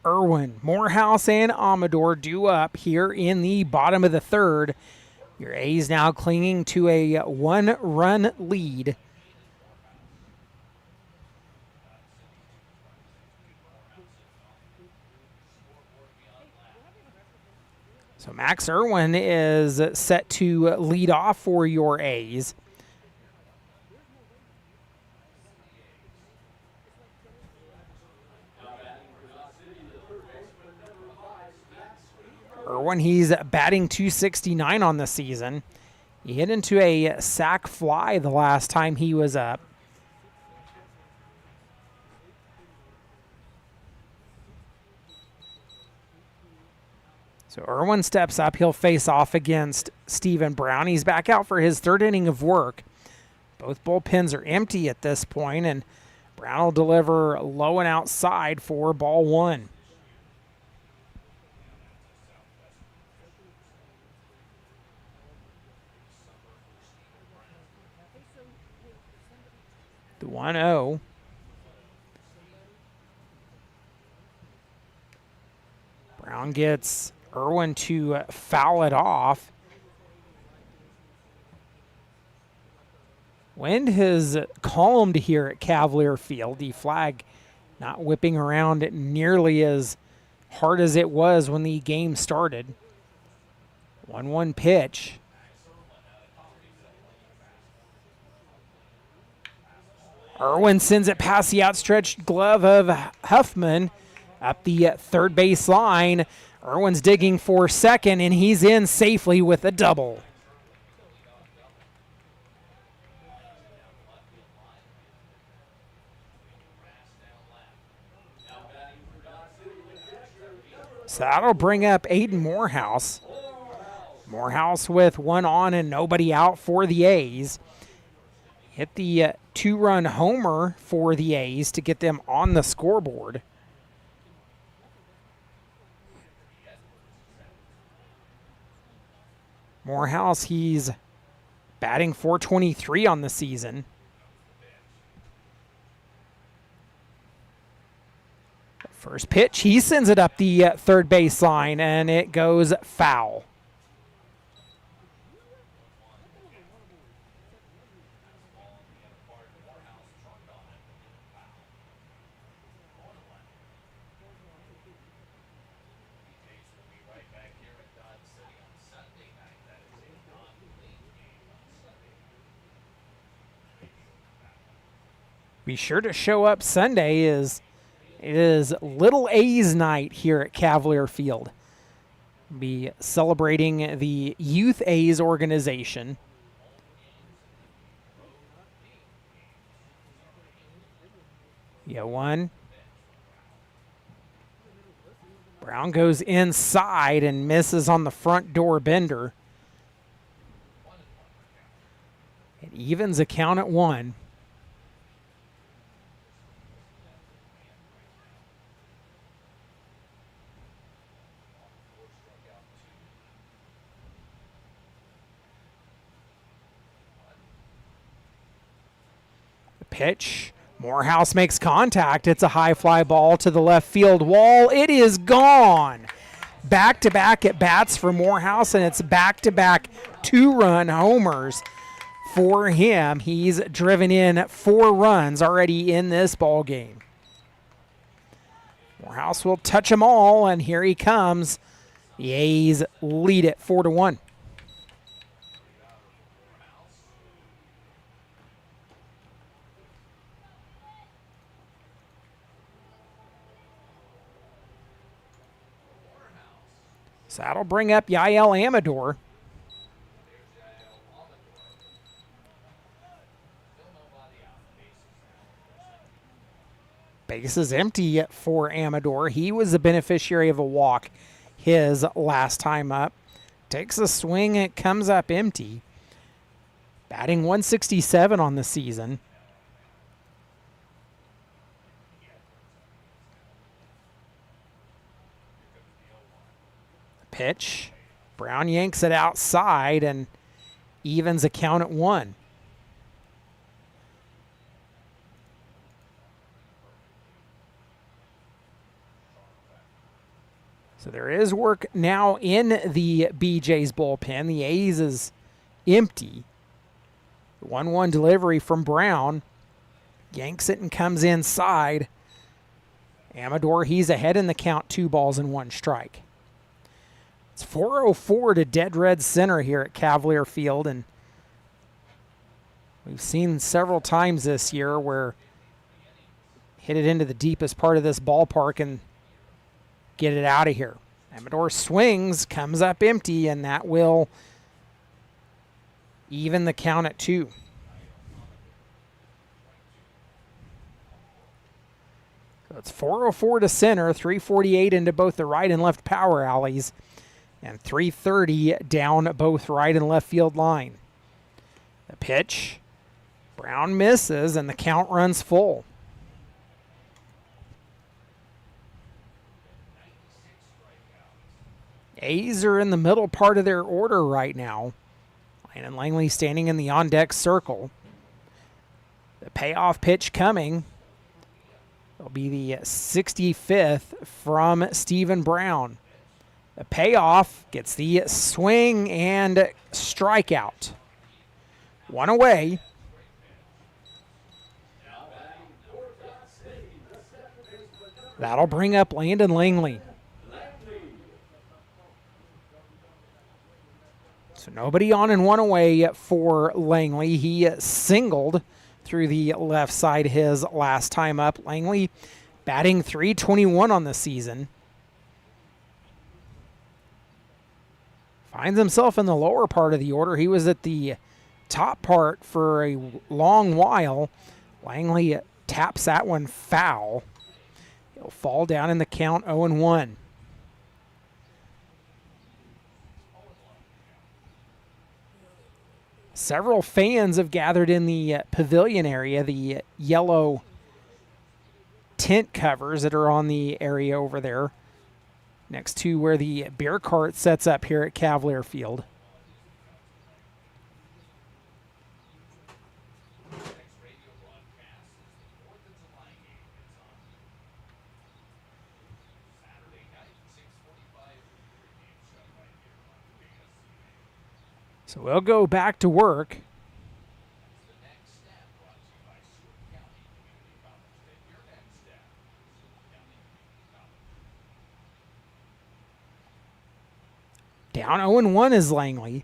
Speaker 2: Irwin, Morehouse, and Amador due up here in the bottom of the third. Your A's now clinging to a 1-run lead. So Max Irwin is set to lead off for your A's. Irwin, he's batting .269 on the season. He hit into a sac fly the last time he was up. So Irwin steps up. He'll face off against Stephen Brown. He's back out for his third inning of work. Both bullpens are empty at this point, and Brown will deliver low and outside for ball one. The 1-0. Brown gets Irwin to foul it off. Wind has calmed here at Cavalier Field. The flag not whipping around nearly as hard as it was when the game started. 1-1 pitch. Irwin sends it past the outstretched glove of Huffman up the third base line. Irwin's digging for second, and he's in safely with a double. So that'll bring up Aiden Morehouse. Morehouse with one on and nobody out for the A's. Hit the 2-run homer for the A's to get them on the scoreboard. Morehouse, he's batting .423 on the season. First pitch, he sends it up the third base line, and it goes foul. Be sure to show up Sunday. It is Little A's night here at Cavalier Field. Be celebrating the Youth A's organization. Yeah, one. Brown goes inside and misses on the front door bender. It evens a count at 1. Pitch. Morehouse makes contact. It's a high fly ball to the left field wall. It is gone. Back-to-back at bats for Morehouse, and it's back-to-back 2-run homers for him. He's driven in 4 runs already in this ball game. Morehouse will touch them all, and here he comes. The A's lead it 4-1. So that'll bring up Yael Amador. Base is empty for Amador. He was the beneficiary of a walk his last time up. Takes a swing, it comes up empty. Batting .167 on the season. Pitch. Brown yanks it outside and evens a count at 1. So there is work now in the BeeJays bullpen. The A's is empty. 1-1 delivery from Brown. Yanks it and comes inside. Amador, he's ahead in the count, 2 balls and 1 strike. It's 4:04 to dead red center here at Cavalier Field, and we've seen several times this year where hit it into the deepest part of this ballpark and get it out of here. Amador swings, comes up empty, and that will even the count at 2. So it's 4:04 to center, 3:48 into both the right and left power alleys, and 3:30 down both right and left field line. The pitch, Brown misses, and the count runs full. A's are in the middle part of their order right now. Landon Langley standing in the on-deck circle. The payoff pitch coming. It'll be the 65th from Stephen Brown. The payoff gets the swing and strikeout. 1 away. That'll bring up Landon Langley. So nobody on and 1 away for Langley. He singled through the left side his last time up. Langley batting .321 on the season. Finds himself in the lower part of the order. He was at the top part for a long while. Langley taps that one foul. He'll fall down in the count 0-1. Several fans have gathered in the pavilion area, the yellow tent covers that are on the area over there, next to where the beer cart sets up here at Cavalier Field. So we'll go back to work. Down 0-1 is Langley.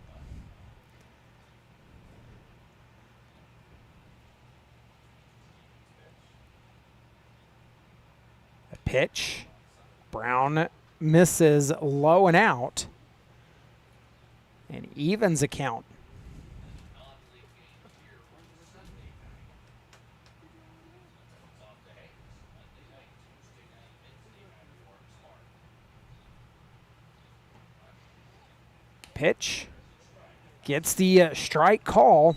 Speaker 2: A pitch. Brown misses low and out. And evens a count. Pitch. Gets the strike call.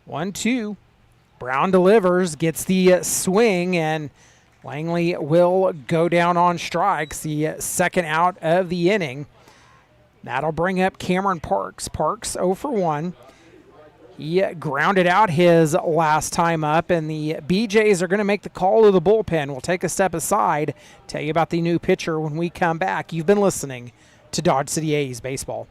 Speaker 2: One, two. Brown delivers, gets the swing, and Langley will go down on strikes. The second out of the inning. That'll bring up Cameron Parks. Parks 0 for 1. He grounded out his last time up, and the BeeJays are going to make the call to the bullpen. We'll take a step aside, tell you about the new pitcher when we come back. You've been listening to Dodge City A's Baseball.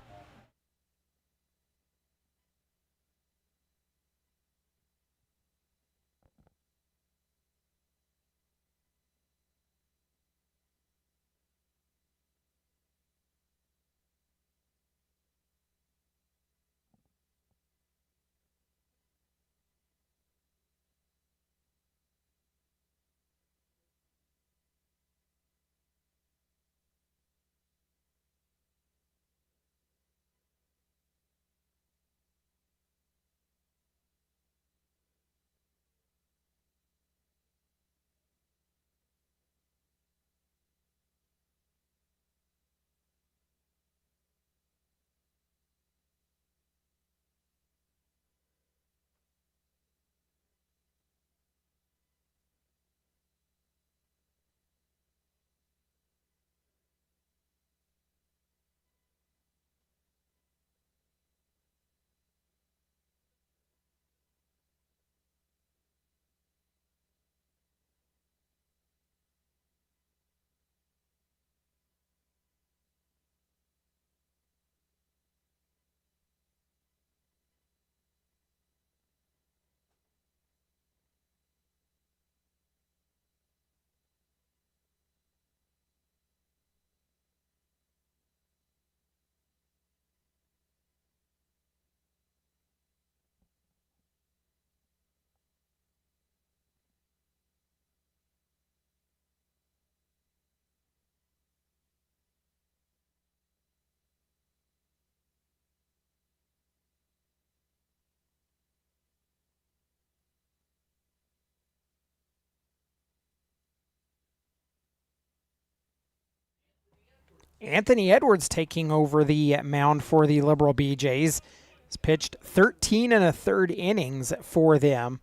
Speaker 2: Anthony Edwards taking over the mound for the Liberal BeeJays. He's pitched 13 1/3 innings for them.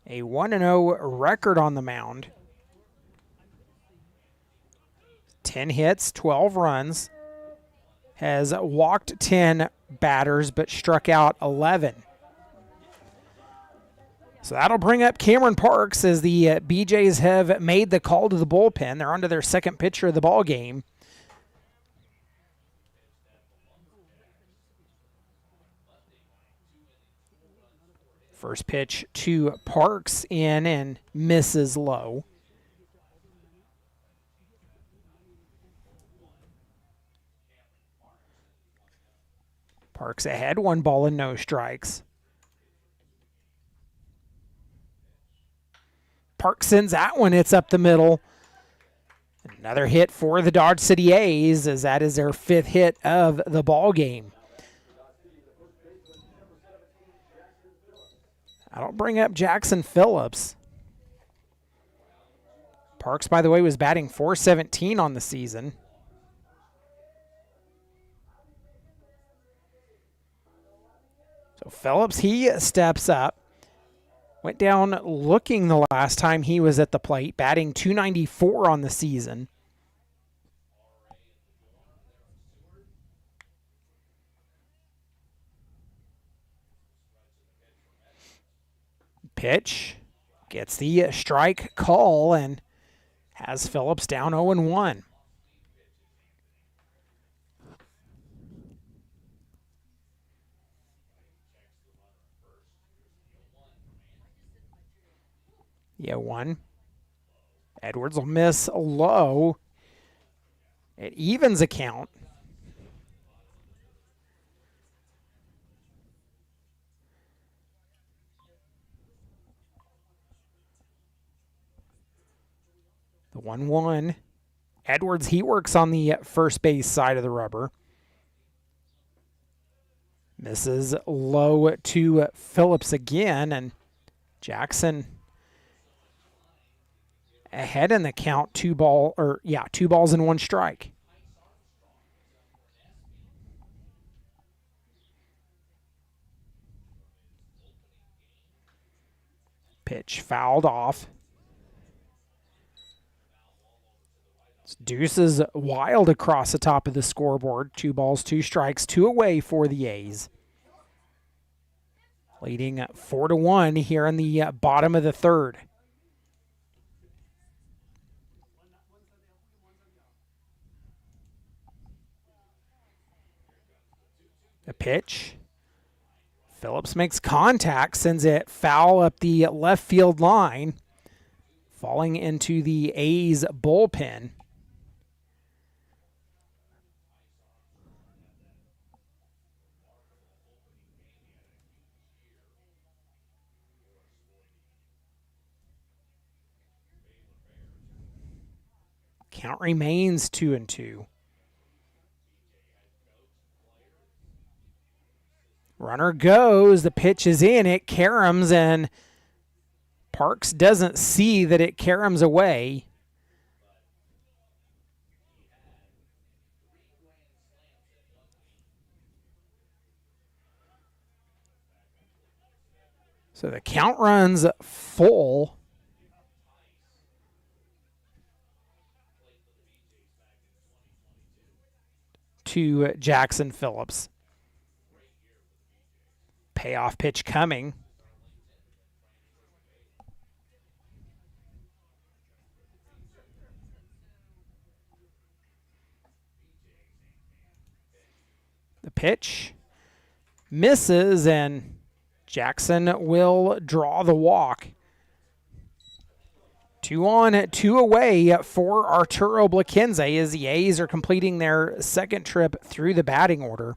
Speaker 2: A 1-0 record on the mound. 10 hits, 12 runs. Has walked 10 batters but struck out 11. So that'll bring up Cameron Parks as the BeeJays have made the call to the bullpen. They're on to their second pitcher of the ball game. First pitch to Parks in and misses low. Parks ahead, 1 ball and no strikes. Parks sends that one, it's up the middle. Another hit for the Dodge City A's, as that is their 5th hit of the ball game. I don't bring up Jackson Phillips. Parks, by the way, was batting .417 on the season. So Phillips, he steps up. Went down looking the last time he was at the plate, batting .294 on the season. Pitch, gets the strike call and has Phillips down 0-1. Yeah, 1. Edwards will miss low. It evens a count. The 1-1. Edwards, he works on the first base side of the rubber. Misses low to Phillips again, and Jackson ahead in the count, 2 balls and 1 strike. Pitch fouled off. Deuces wild across the top of the scoreboard. 2 balls, 2 strikes, 2 away for the A's. Leading 4-1 here in the bottom of the 3rd. A pitch. Phillips makes contact, sends it foul up the left field line, falling into the A's bullpen. Count remains 2-2. Runner goes, the pitch is in, it caroms, and Parks doesn't see that it caroms away. So the count runs full. To Jackson Phillips. Payoff pitch coming. The pitch misses, and Jackson will draw the walk. 2 on, 2 away for Arturo Blaquenze as the A's are completing their second trip through the batting order.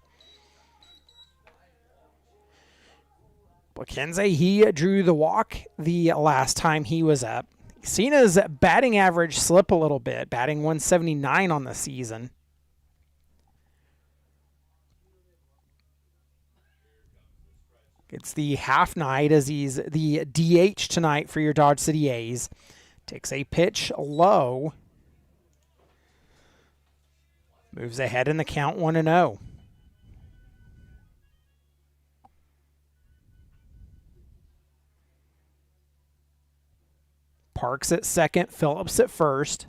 Speaker 2: Blaquenze, he drew the walk the last time he was up. Seen his batting average slip a little bit, batting .179 on the season. It's the half night as he's the DH tonight for your Dodge City A's. Takes a pitch low. Moves ahead in the count 1-0. Parks at second, Phillips at first.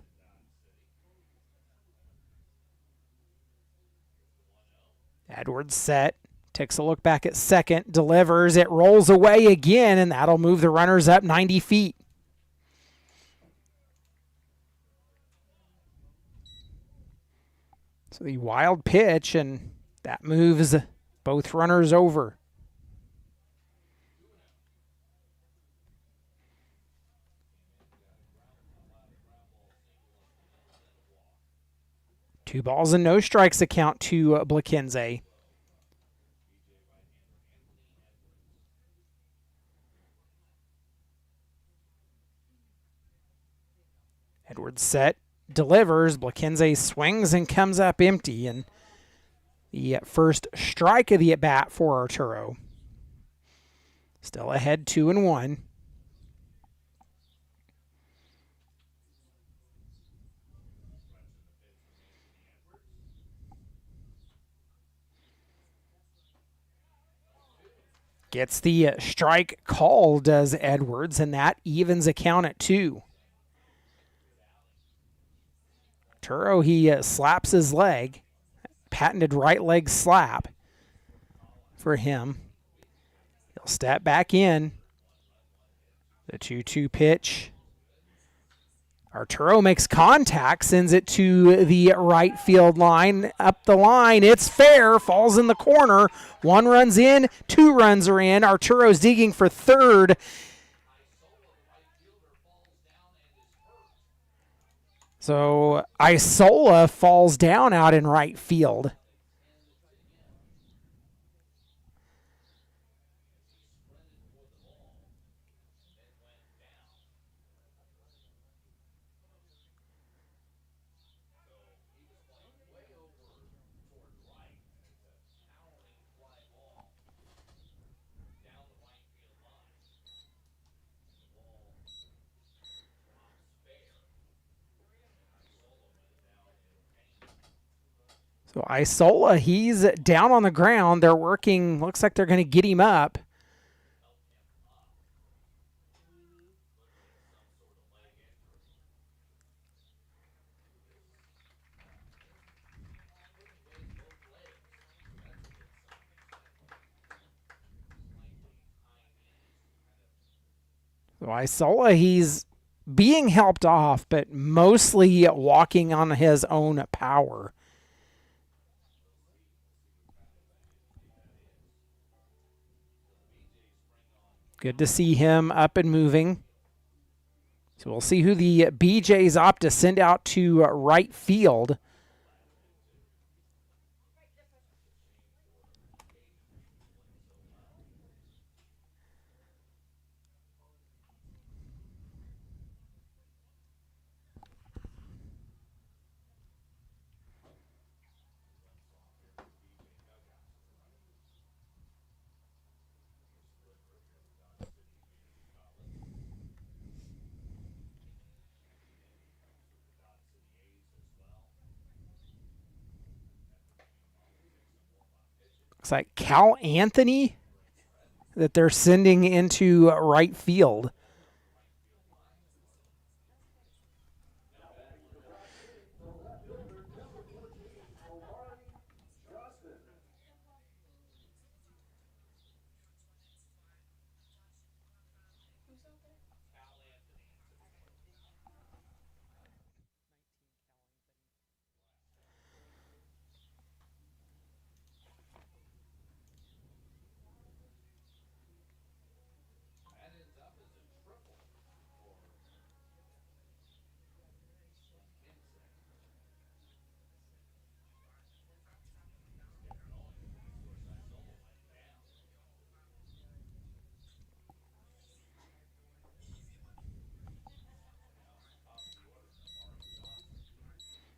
Speaker 2: Edwards set, takes a look back at second, delivers, it rolls away again, and that'll move the runners up 90 feet. So the wild pitch, and that moves both runners over. Two balls and no strikes account to Blakenze. Edwards set, delivers. Blakenze swings and comes up empty. And the first strike of the at-bat for Arturo. Still ahead 2-1. Gets the strike call, does Edwards, and that evens a count at 2. Arturo, he slaps his leg. Patented right leg slap for him. He'll step back in. The 2-2 pitch. Arturo makes contact, sends it to the right field line. Up the line, it's fair, falls in the corner. 1 run's in, 2 runs are in. Arturo's digging for third. So Isola falls down out in right field. So Isola, he's down on the ground. They're working, looks like they're going to get him up. So Isola, he's being helped off, but mostly walking on his own power. Good to see him up and moving. So we'll see who the BeeJays opt to send out to right field. Looks like Cal Anthony that they're sending into right field.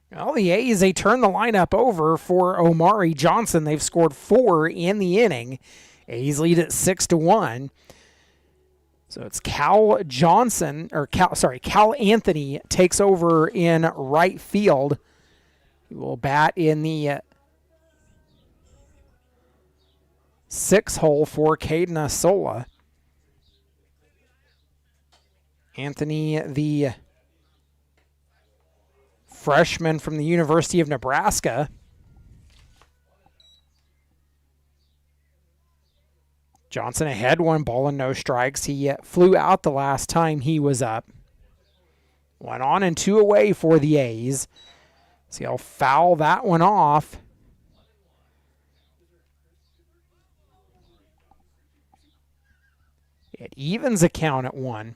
Speaker 2: Well, the A's, they turn the lineup over for Omari Johnson. They've scored 4 in the inning. A's lead at 6-1. So it's Cal Anthony takes over in right field. He will bat in the 6th hole for Caden Asola. Anthony, the freshman from the University of Nebraska. Johnson ahead, 1 ball and no strikes. He flew out the last time he was up. 1 on and 2 away for the A's. So he'll foul that one off. It evens a count at 1.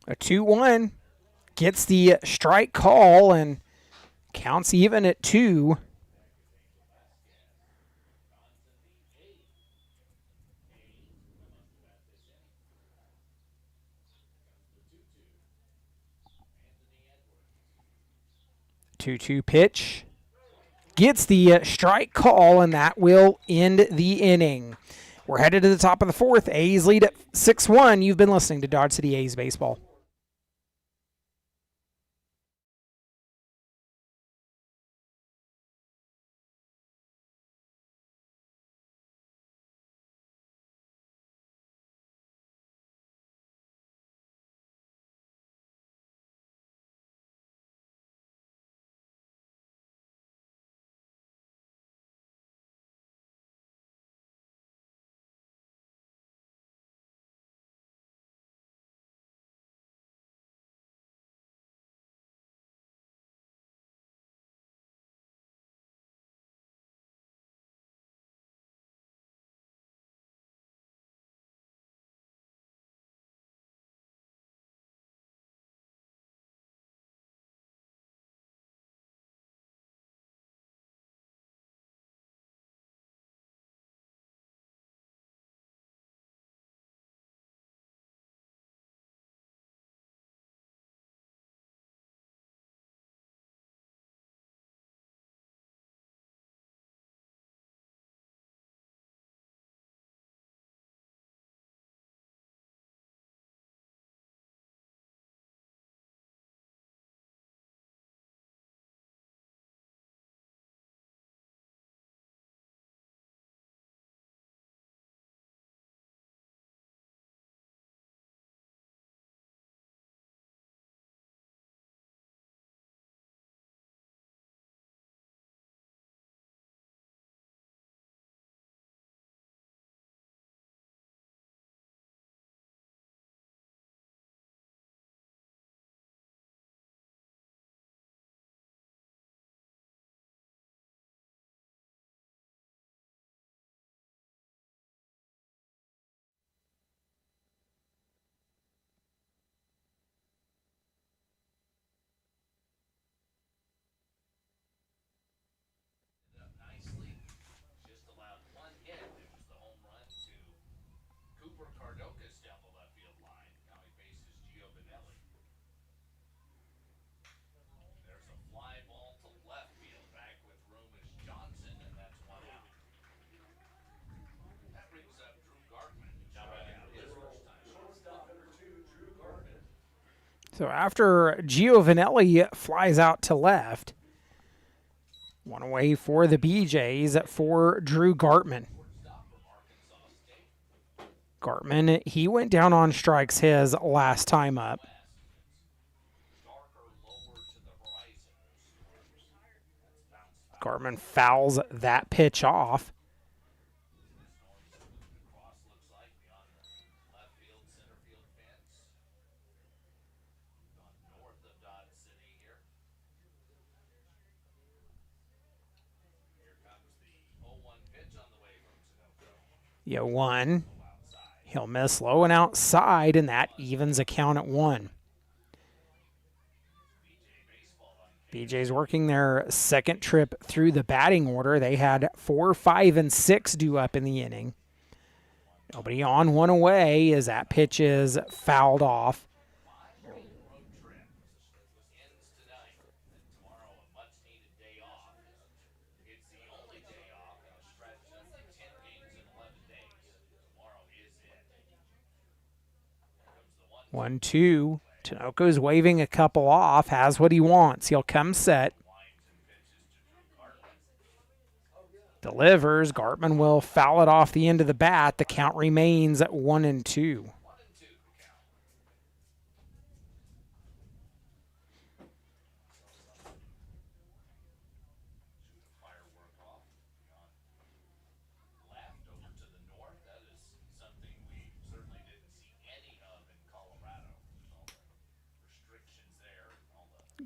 Speaker 2: A 2-1 gets the strike call and counts even at 2. Two pitch gets the strike call, and that will end the inning. We're headed to the top of the 4th. A's lead at 6-1. You've been listening to Dodge City A's Baseball. So after Giovanelli flies out to left, 1 away for the BeeJays for Drew Gartman. Gartman, he went down on strikes his last time up. Gartman fouls that pitch off. Yeah, 1. He'll miss low and outside, and that evens a count at 1. BeeJays working their second trip through the batting order. They had 4, 5, and 6 due up in the inning. Nobody on, one away as that pitch is fouled off. One, two. Tinoco's waving a couple off, has what he wants. He'll come set. Delivers. Gartman will foul it off the end of the bat. The count remains at 1-2.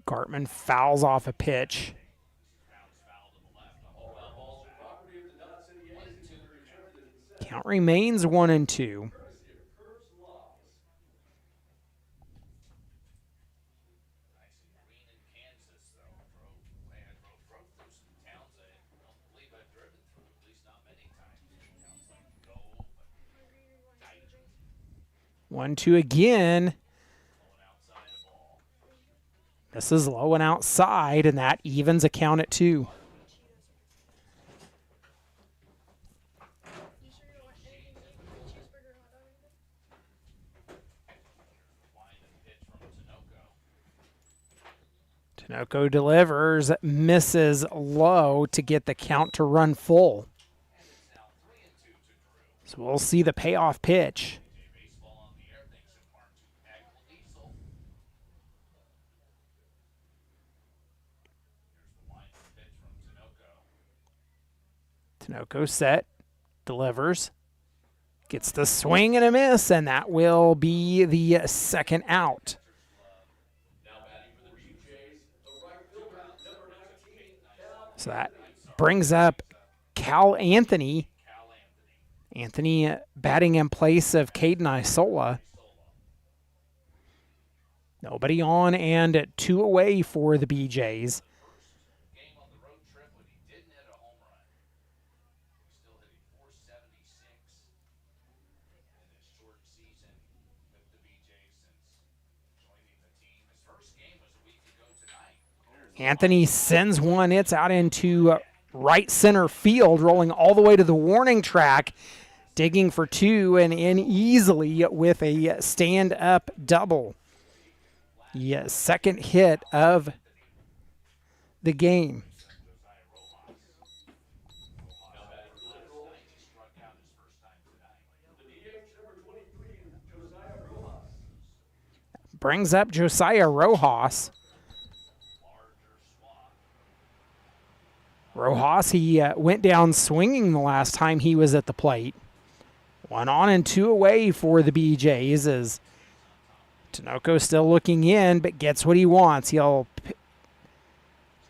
Speaker 2: Gartman fouls off a pitch. Count remains 1-2. One, two again. This is low and outside, and that evens a count at 2. Tinoco delivers, misses low to get the count to run full. So we'll see the payoff pitch. Tinoco set, delivers, gets the swing and a miss, and that will be the second out. So that brings up Cal Anthony. Anthony batting in place of Caden Isola. Nobody on and 2 away for the BeeJays. Anthony sends one. It's out into right center field, rolling all the way to the warning track, digging for 2 and in easily with a stand-up double. Yes, second hit of the game. Brings up Josiah Rojas. Rojas, he went down swinging the last time he was at the plate. 1 on and 2 away for the BeeJays as Tinoco still looking in, but gets what he wants. He'll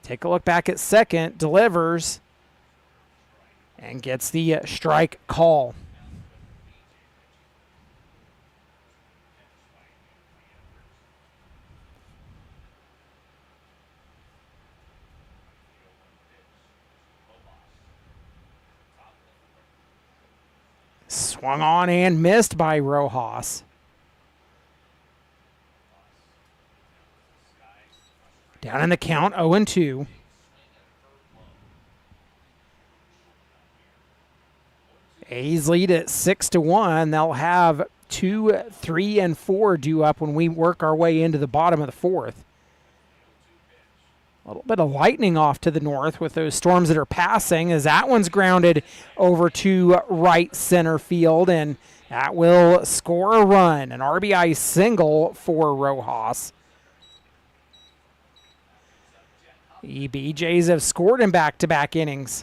Speaker 2: take a look back at second, delivers, and gets the strike call. Swung on and missed by Rojas. Down in the count, 0-2. A's lead at 6-1. They'll have 2, 3, and 4 due up when we work our way into the bottom of the 4th. A little bit of lightning off to the north with those storms that are passing as that one's grounded over to right center field, and that will score a run, an RBI single for Rojas. The BeeJays have scored in back-to-back innings.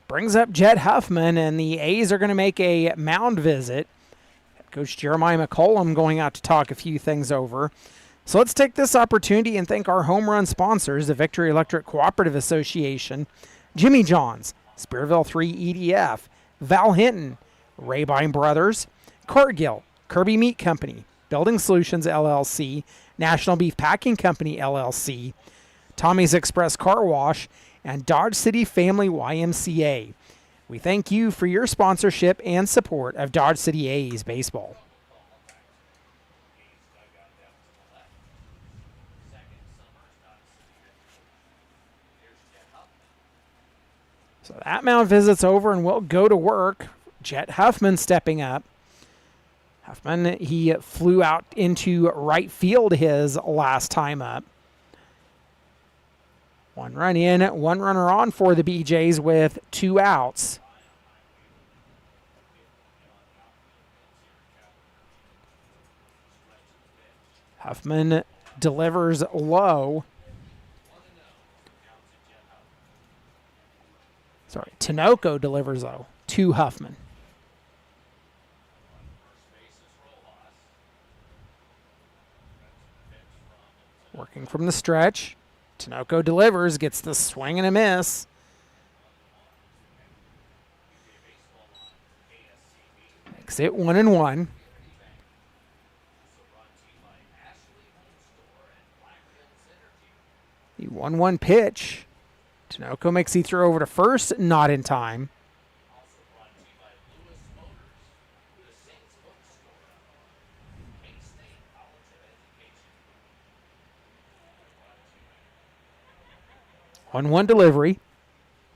Speaker 2: Brings up Jet Huffman, and the A's are going to make a mound visit. Coach Jeremiah McCollum going out to talk a few things over. So let's take this opportunity and thank our home run sponsors, the Victory Electric Cooperative Association, Jimmy John's, Spearville 3 EDF, Val Hinton, Rabine Brothers, Cargill, Kirby Meat Company, Building Solutions LLC, National Beef Packing Company LLC, Tommy's Express Car Wash, and Dodge City Family YMCA. We thank you for your sponsorship and support of Dodge City A's baseball. So that mound visit's over, and we'll go to work. Jet Huffman stepping up. Huffman, he flew out into right field his last time up. 1 run in, 1 runner on for the BeeJays with 2 outs. Huffman delivers low. Sorry, Tinoco delivers low to Huffman. Working from the stretch. Tinoco delivers, gets the swing and a miss. Makes it 1-1. The 1-1 pitch. Tinoco makes the throw over to first, not in time. One delivery.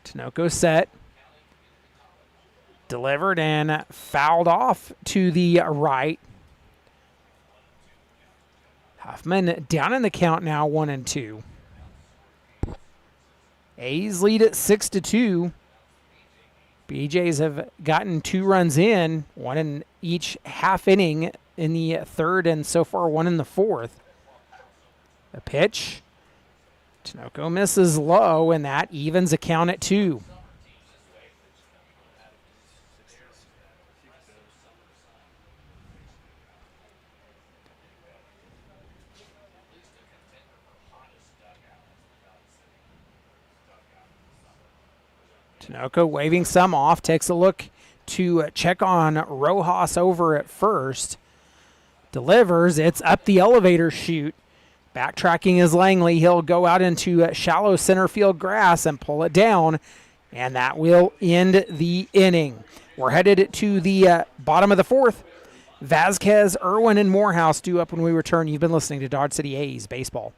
Speaker 2: Tinoco set. Delivered and fouled off to the right. Huffman down in the count now, 1-2. A's lead at 6-2. BeeJays have gotten 2 runs in, 1 in each half inning in the third, and so far 1 in the fourth. A pitch. Tinoco misses low, and that evens the count at 2. Tinoco waving some off, takes a look to check on Rojas over at first. Delivers, it's up the elevator chute. Backtracking is Langley. He'll go out into shallow center field grass and pull it down, and that will end the inning. We're headed to the bottom of the fourth. Vasquez, Irwin, and Morehouse due up when we return. You've been listening to Dodge City A's Baseball.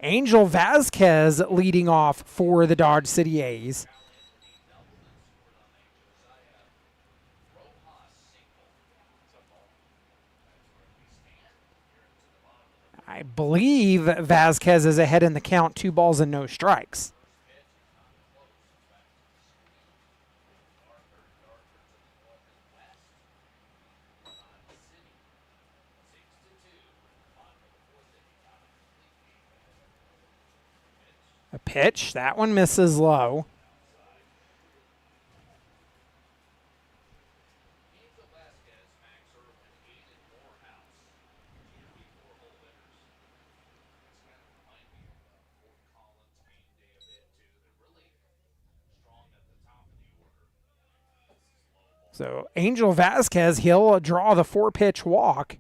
Speaker 2: Angel Vasquez leading off for the Dodge City A's. I believe Vasquez is ahead in the count, 2 balls and no strikes. pitch. That one misses low. So Angel Vasquez, he'll draw the 4-pitch walk.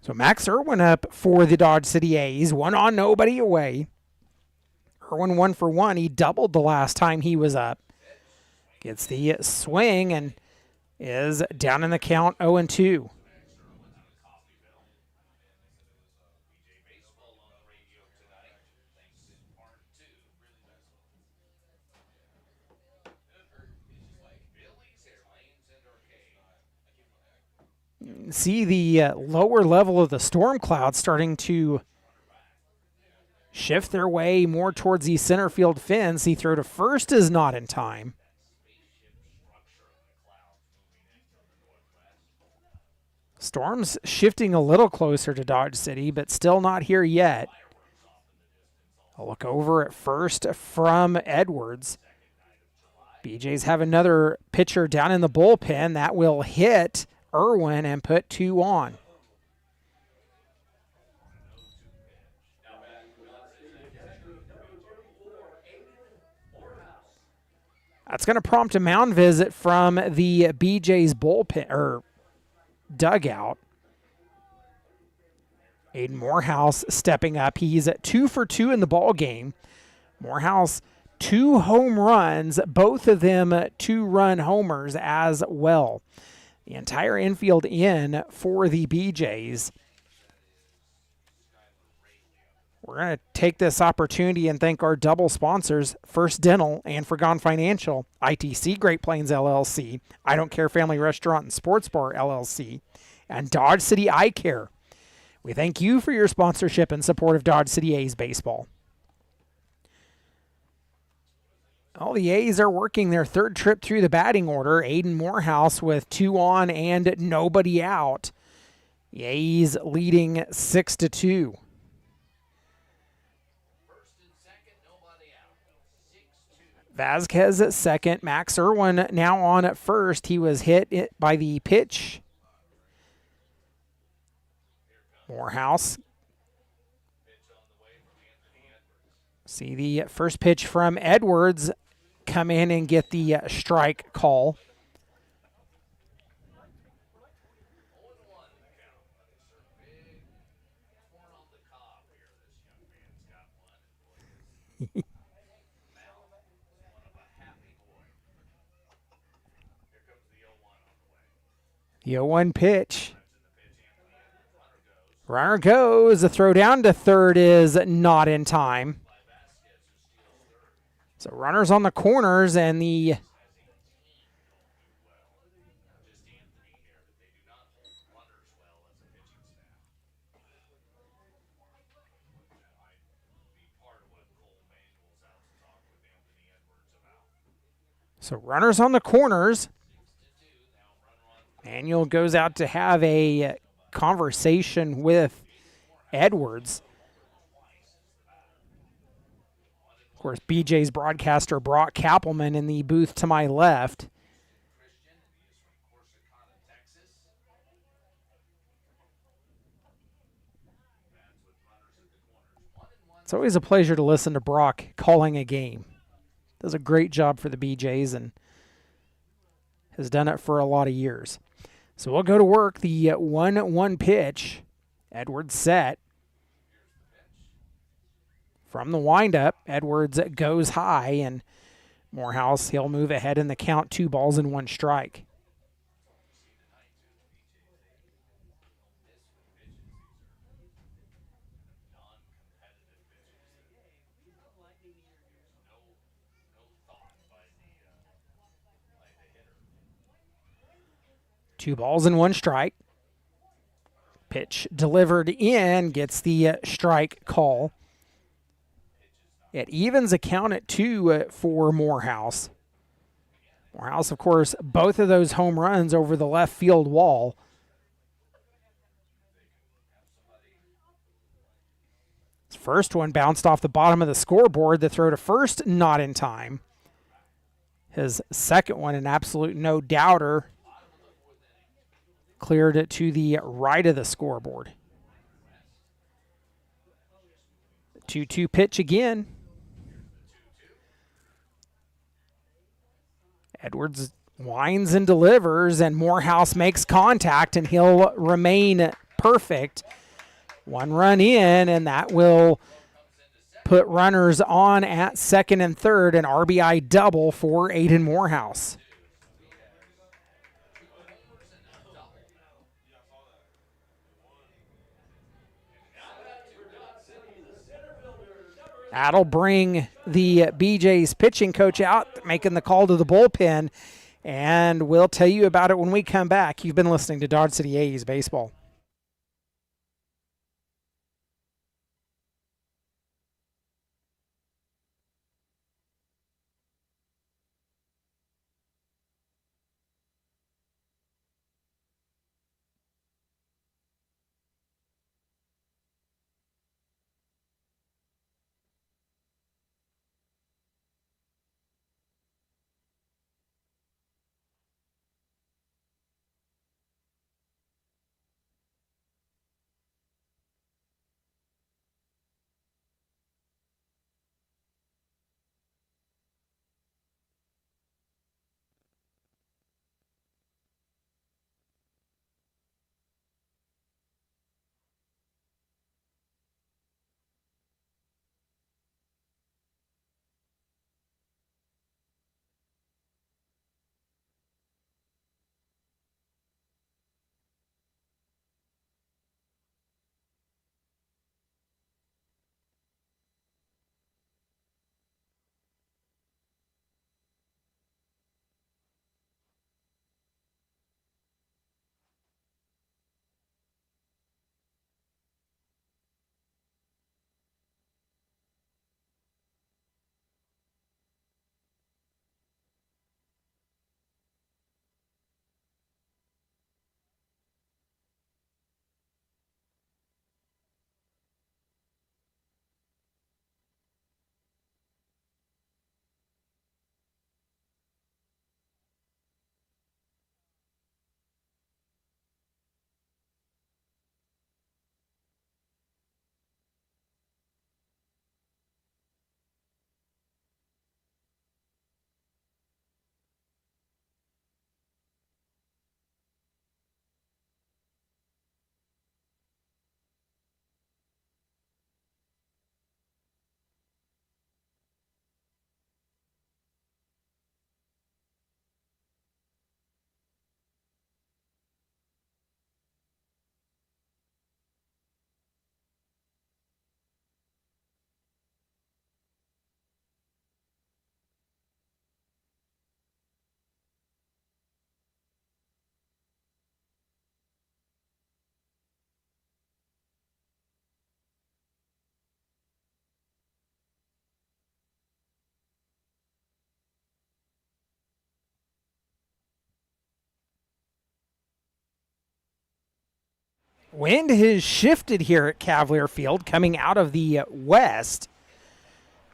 Speaker 2: So Max Irwin up for the Dodge City A's. 1 on, nobody away. Irwin 1 for 1. He doubled the last time he was up. Gets the swing and is down in the count 0-2. See the lower level of the storm clouds starting to shift their way more towards the center field fence. The throw to first is not in time. Storm's shifting a little closer to Dodge City, but still not here yet. A look over at first from Edwards. BeeJays have another pitcher down in the bullpen that will hit Irwin and put 2 on. That's going to prompt a mound visit from the BeeJays bullpen or dugout. Aiden Morehouse stepping up. He's at 2 for 2 in the ball game. Morehouse 2 home runs, both of them 2-run homers as well. The entire infield in for the BeeJays. We're going to take this opportunity and thank our double sponsors, First Dental and Forgone Financial, ITC Great Plains LLC, I Don't Care Family Restaurant and Sports Bar LLC, and Dodge City Eye Care. We thank you for your sponsorship and support of Dodge City A's baseball. All the A's are working their third trip through the batting order. Aiden Morehouse with 2 on and nobody out. The A's leading 6-2. Vasquez at second. Max Irwin now on at first. He was hit by the pitch. Morehouse. See the first pitch from Edwards come in and get the strike call. The 0-1 pitch. Runner goes. The throw down to third is not in time. So runners on the corners and the runners on the corners. Manuel goes out to have a conversation with Edwards. Of course, BeeJays broadcaster Brock Kappelman in the booth to my left. It's always a pleasure to listen to Brock calling a game. Does a great job for the BeeJays and has done it for a lot of years. So we'll go to work. The 1-1 pitch. Edwards set. From the windup, Edwards goes high and Morehouse, he'll move ahead in the count, 2 balls and 1 strike. Two balls and 1 strike. Pitch delivered in, gets the strike call. It evens a count at 2 for Morehouse. Morehouse, of course, both of those home runs over the left field wall. His first one bounced off the bottom of the scoreboard. The throw to first, not in time. His second one, an absolute no-doubter, cleared it to the right of the scoreboard. 2-2 pitch again. Edwards winds and delivers, and Morehouse makes contact, and he'll remain perfect. 1 run in, and that will put runners on at second and third, an RBI double for Aiden Morehouse. That'll bring the BeeJays pitching coach out, making the call to the bullpen, and we'll tell you about it when we come back. You've been listening to Dodge City A's Baseball. Wind has shifted here at Cavalier Field, coming out of the west.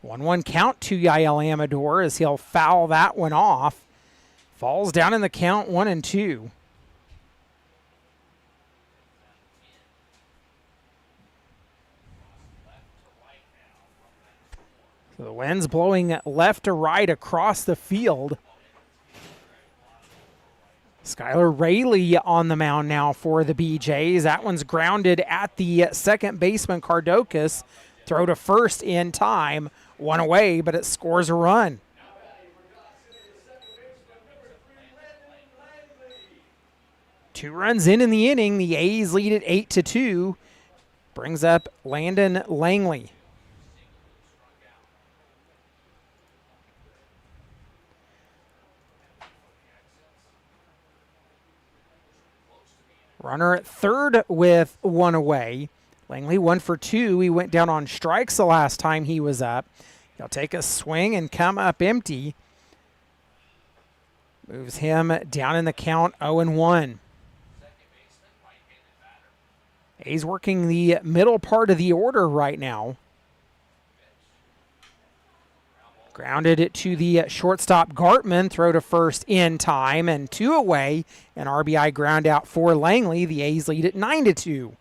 Speaker 2: 1-1 count to Yael Amador as he'll foul that one off. Falls down in the count, 1-2. So the wind's blowing left to right across the field. Skylar Rayleigh on the mound now for the BeeJays. That one's grounded at the second baseman, Cardokas. Throw to first in time. One away, but it scores a run. 2 runs in the inning. The A's lead it 8-2. Brings up Landon Langley. Runner at third with 1 away. Langley 1 for 2. He went down on strikes the last time he was up. He'll take a swing and come up empty. Moves him down in the count 0-1. A's working the middle part of the order right now. Grounded it to the shortstop Gartman. Throw to first in time and 2 away. An RBI ground out for Langley. The A's lead at 9-2.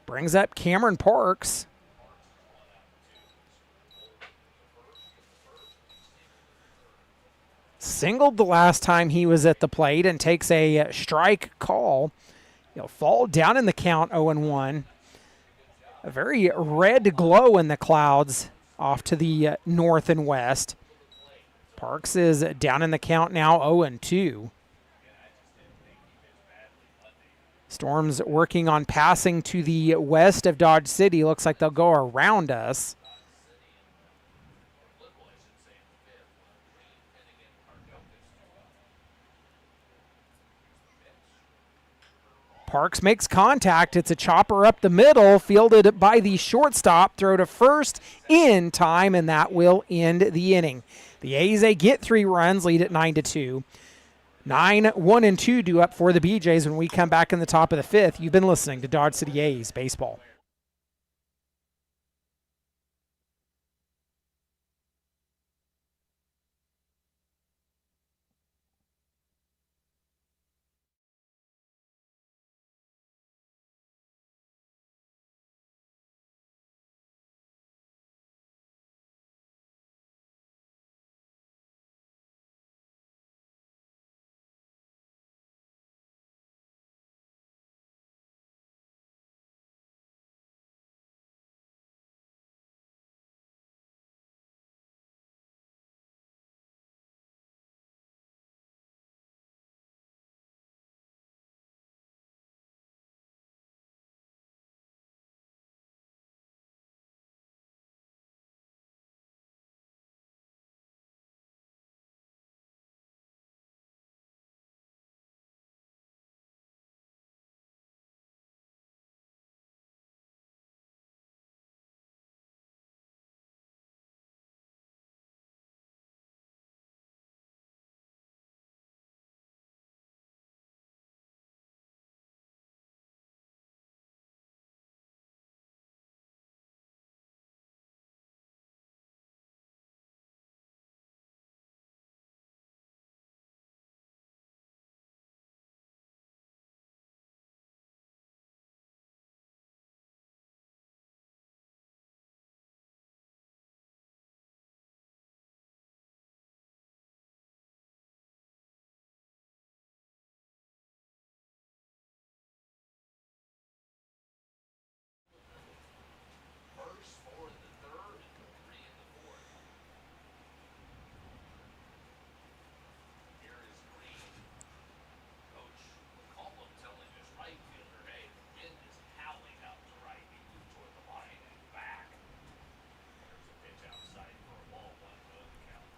Speaker 2: Brings up Cameron Parks. Singled the last time he was at the plate and takes a strike call. He'll fall down in the count 0-1. A very red glow in the clouds off to the north and west. Parks is down in the count now 0-2. Storm's working on passing to the west of Dodge City. Looks like they'll go around us. Parks makes contact. It's a chopper up the middle, fielded by the shortstop. Throw to first in time, and that will end the inning. The A's get 3 runs, lead at 9-2. 9-1-2 due up for the BeeJays when we come back in the top of the 5th. You've been listening to Dodge City A's Baseball.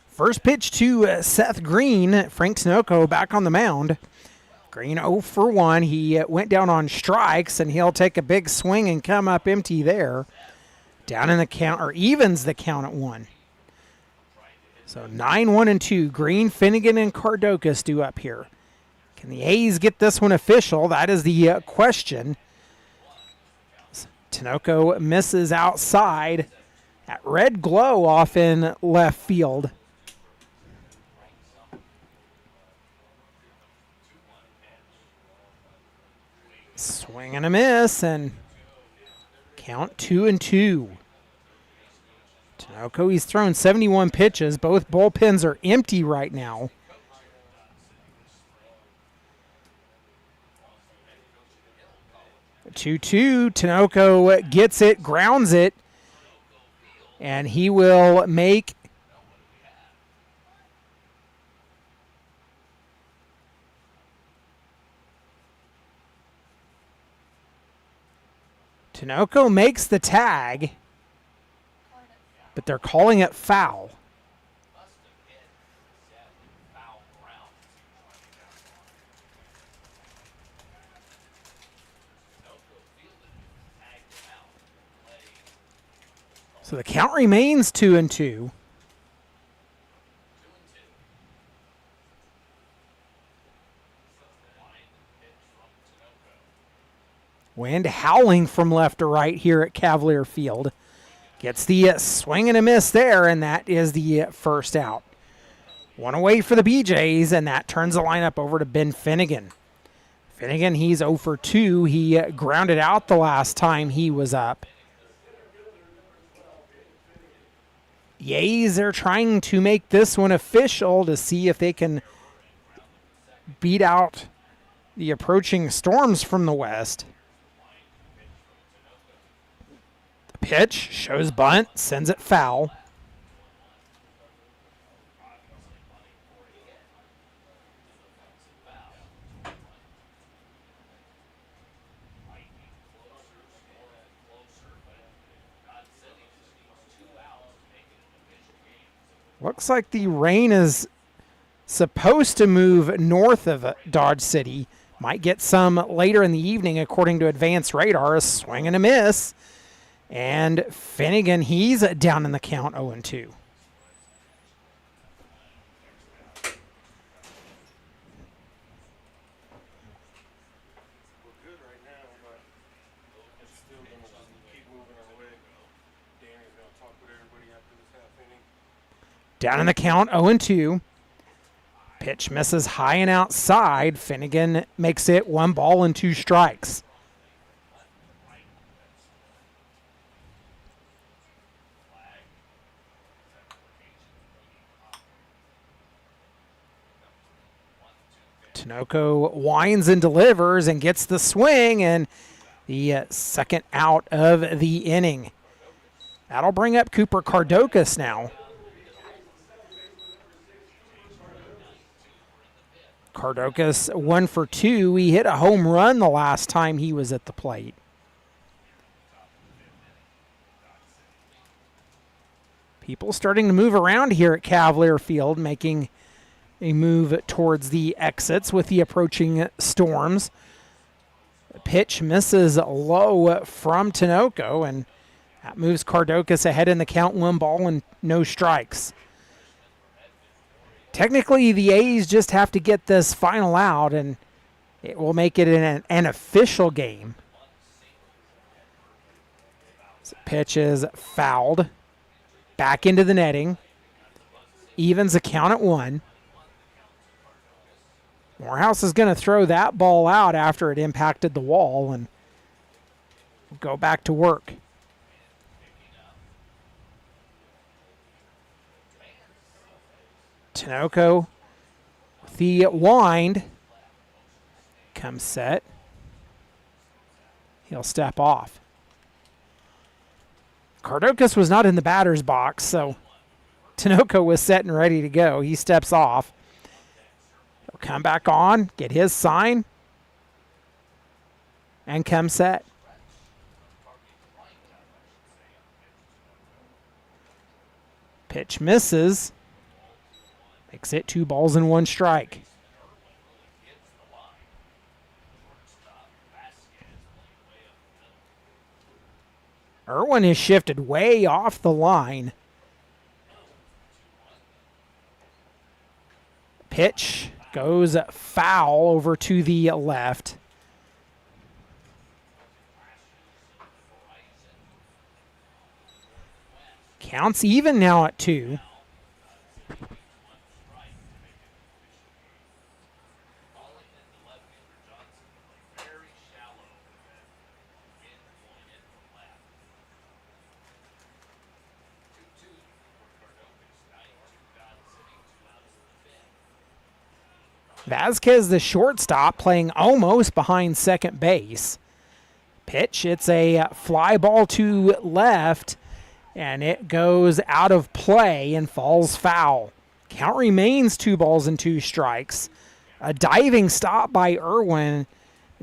Speaker 2: First pitch to Seth Green. Frank Tinoco back on the mound. Green 0 for 1. He went down on strikes, and he'll take a big swing and come up empty there. Down in the count, or evens the count at 1. So 9-1-2. Green, Finnegan, and Cardokas due up here. Can the A's get this one official? That is the question. Tinoco misses outside. That red glow off in left field. Swing and a miss, and count 2-2. Tinoco, he's thrown 71 pitches. Both bullpens are empty right now. 2-2. Tinoco gets it, grounds it. And he will make Tinoco makes the tag, but they're calling it foul. So the count remains 2-2. Wind howling from left to right here at Cavalier Field. Gets the swing and a miss there, and that is the first out. One away for the BeeJays, and that turns the lineup over to Ben Finnegan. Finnegan, he's 0 for 2. He grounded out the last time he was up. Yays are trying to make this one official to see if they can beat out the approaching storms from the west. The pitch shows bunt, sends it foul. Looks like the rain is supposed to move north of Dodge City. Might get some later in the evening, according to advanced radar. A swing and a miss. And Finnegan, he's down in the count 0-2. Down in the count, 0-2. Pitch misses high and outside. Finnegan makes it 1 ball and 2 strikes. Tinoco winds and delivers and gets the swing, and the second out of the inning. That'll bring up Cooper Cardokas now. Cardokas 1 for 2. He hit a home run the last time he was at the plate. People starting to move around here at Cavalier Field, making a move towards the exits with the approaching storms. The pitch misses low from Tinoco, and that moves Cardokas ahead in the count, 1 ball and no strikes. Technically, the A's just have to get this final out, and it will make it an official game. So pitch is fouled. Back into the netting. Evens the count at 1. Morehouse is going to throw that ball out after it impacted the wall and go back to work. Tinoco with the wind. Comes set. He'll step off. Cardokas was not in the batter's box, so Tinoco was set and ready to go. He steps off. He'll come back on, get his sign, and come set. Pitch misses. Makes it 2 balls and 1 strike. Irwin is shifted way off the line. Pitch goes foul over to the left. Counts even now at 2. Vasquez, the shortstop, playing almost behind second base. Pitch, it's a fly ball to left, And it goes out of play and falls foul. Count remains 2 balls and 2 strikes. A diving stop by Irwin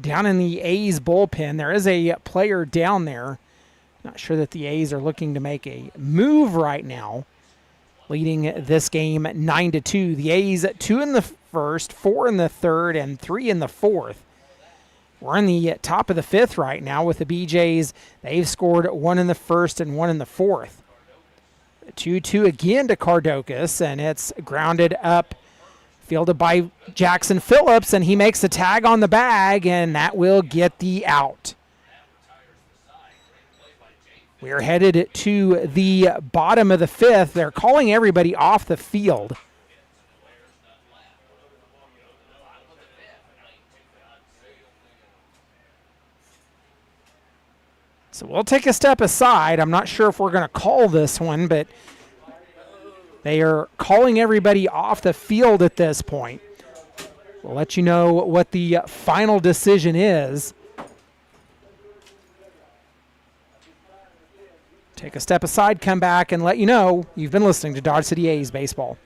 Speaker 2: down in the A's bullpen. There is a player down there. Not sure that the A's are looking to make a move right now. Leading this game 9-2. The A's 2 in the first, 4 in the third, and 3 in the fourth. We're in the top of the 5th right now with the BeeJays. They've scored 1 in the first and 1 in the fourth. 2-2 again to Cardocas, and it's grounded up, fielded by Jackson Phillips, and he makes a tag on the bag, and that will get the out. We're headed to the bottom of the 5th. They're calling everybody off the field. So we'll take a step aside. I'm not sure if we're going to call this one, but they are calling everybody off the field at this point. We'll let you know what the final decision is. Take a step aside, come back, and let you know you've been listening to Dodge City A's Baseball.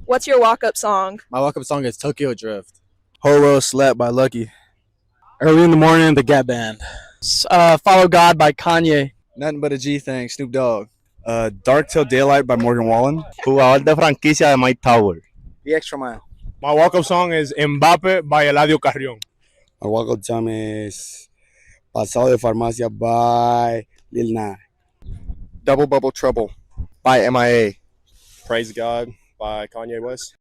Speaker 3: What's your walk-up song?
Speaker 4: My walk-up song is Tokyo Drift. Whole World Slept by Lucky. Early in the Morning, The Gap Band. Follow God by Kanye. Nothing But a G Thing, Snoop Dogg. Dark Till Daylight by Morgan Wallen.
Speaker 5: Jugador de franquicia de Mike Tower.
Speaker 4: The Extra Mile.
Speaker 6: My walk-up song is Mbappe by Eladio Carrion.
Speaker 7: My walk-up song is Pasado de Farmacia by Lil Nas.
Speaker 8: Double Bubble Trouble by MIA. Praise God by Kanye West.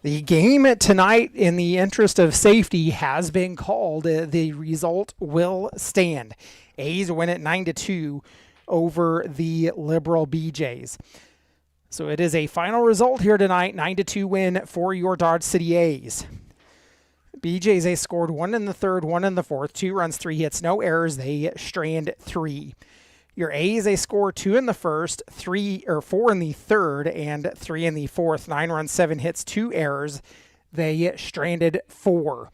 Speaker 2: The game tonight, in the interest of safety, has been called. The result will stand. A's win at 9-2 over the Liberal BeeJays. So it is a final result here tonight, 9-2 win for your Dodge City A's. BeeJays, they scored 1 in the third, 1 in the fourth, 2 runs, 3 hits, no errors. They strained 3. Your A's, they score 2 in the first, 4 in the third, and 3 in the fourth. 9 runs, 7 hits, 2 errors. They stranded 4.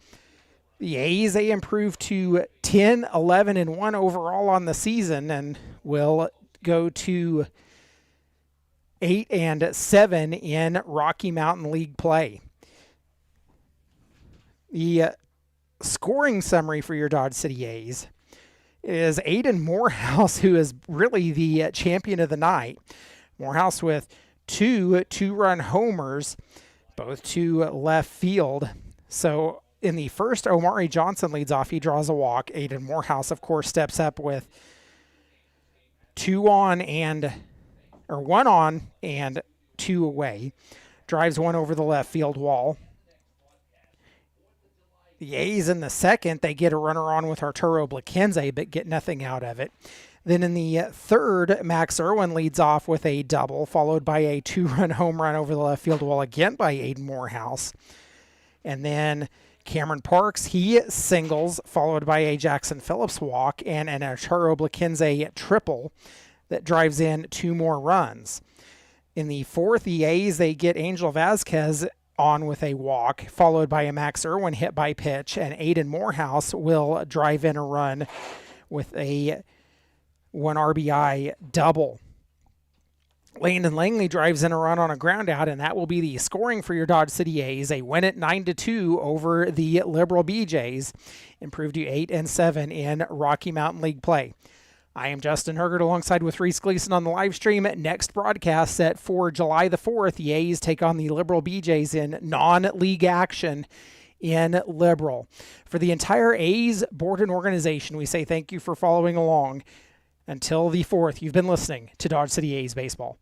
Speaker 2: The A's, they improved to 10, 11, and 1 overall on the season and will go to 8 and 7 in Rocky Mountain League play. The scoring summary for your Dodge City A's is Aiden Morehouse, who is really the champion of the night. Morehouse with 2 two-run homers, both to left field. So in the first, Omari Johnson leads off. He draws a walk. Aiden Morehouse, of course, steps up with 1 on and 2 away. Drives 1 over the left field wall. The A's in the second, they get a runner on with Arturo Blakenze, but get nothing out of it. Then in the third, Max Irwin leads off with a double, followed by a 2-run home run over the left field wall again by Aiden Morehouse. And then Cameron Parks, he singles, followed by a Jackson Phillips walk and an Arturo Blakenze triple that drives in 2 more runs. In the fourth, the A's, they get Angel Vasquez on with a walk, followed by a Max Irwin hit by pitch, and Aiden Morehouse will drive in a run with a 1 RBI double. Landon Langley drives in a run on a ground out, and that will be the scoring for your Dodge City A's. They win it 9-2 over the Liberal BeeJays, improved to 8 and 7 in Rocky Mountain League play. I am Justin Hergert alongside with Reese Gleason on the live stream. Next broadcast set for July the 4th. The A's take on the Liberal BeeJays in non-league action in Liberal. For the entire A's board and organization, we say thank you for following along. Until the 4th, you've been listening to Dodge City A's Baseball.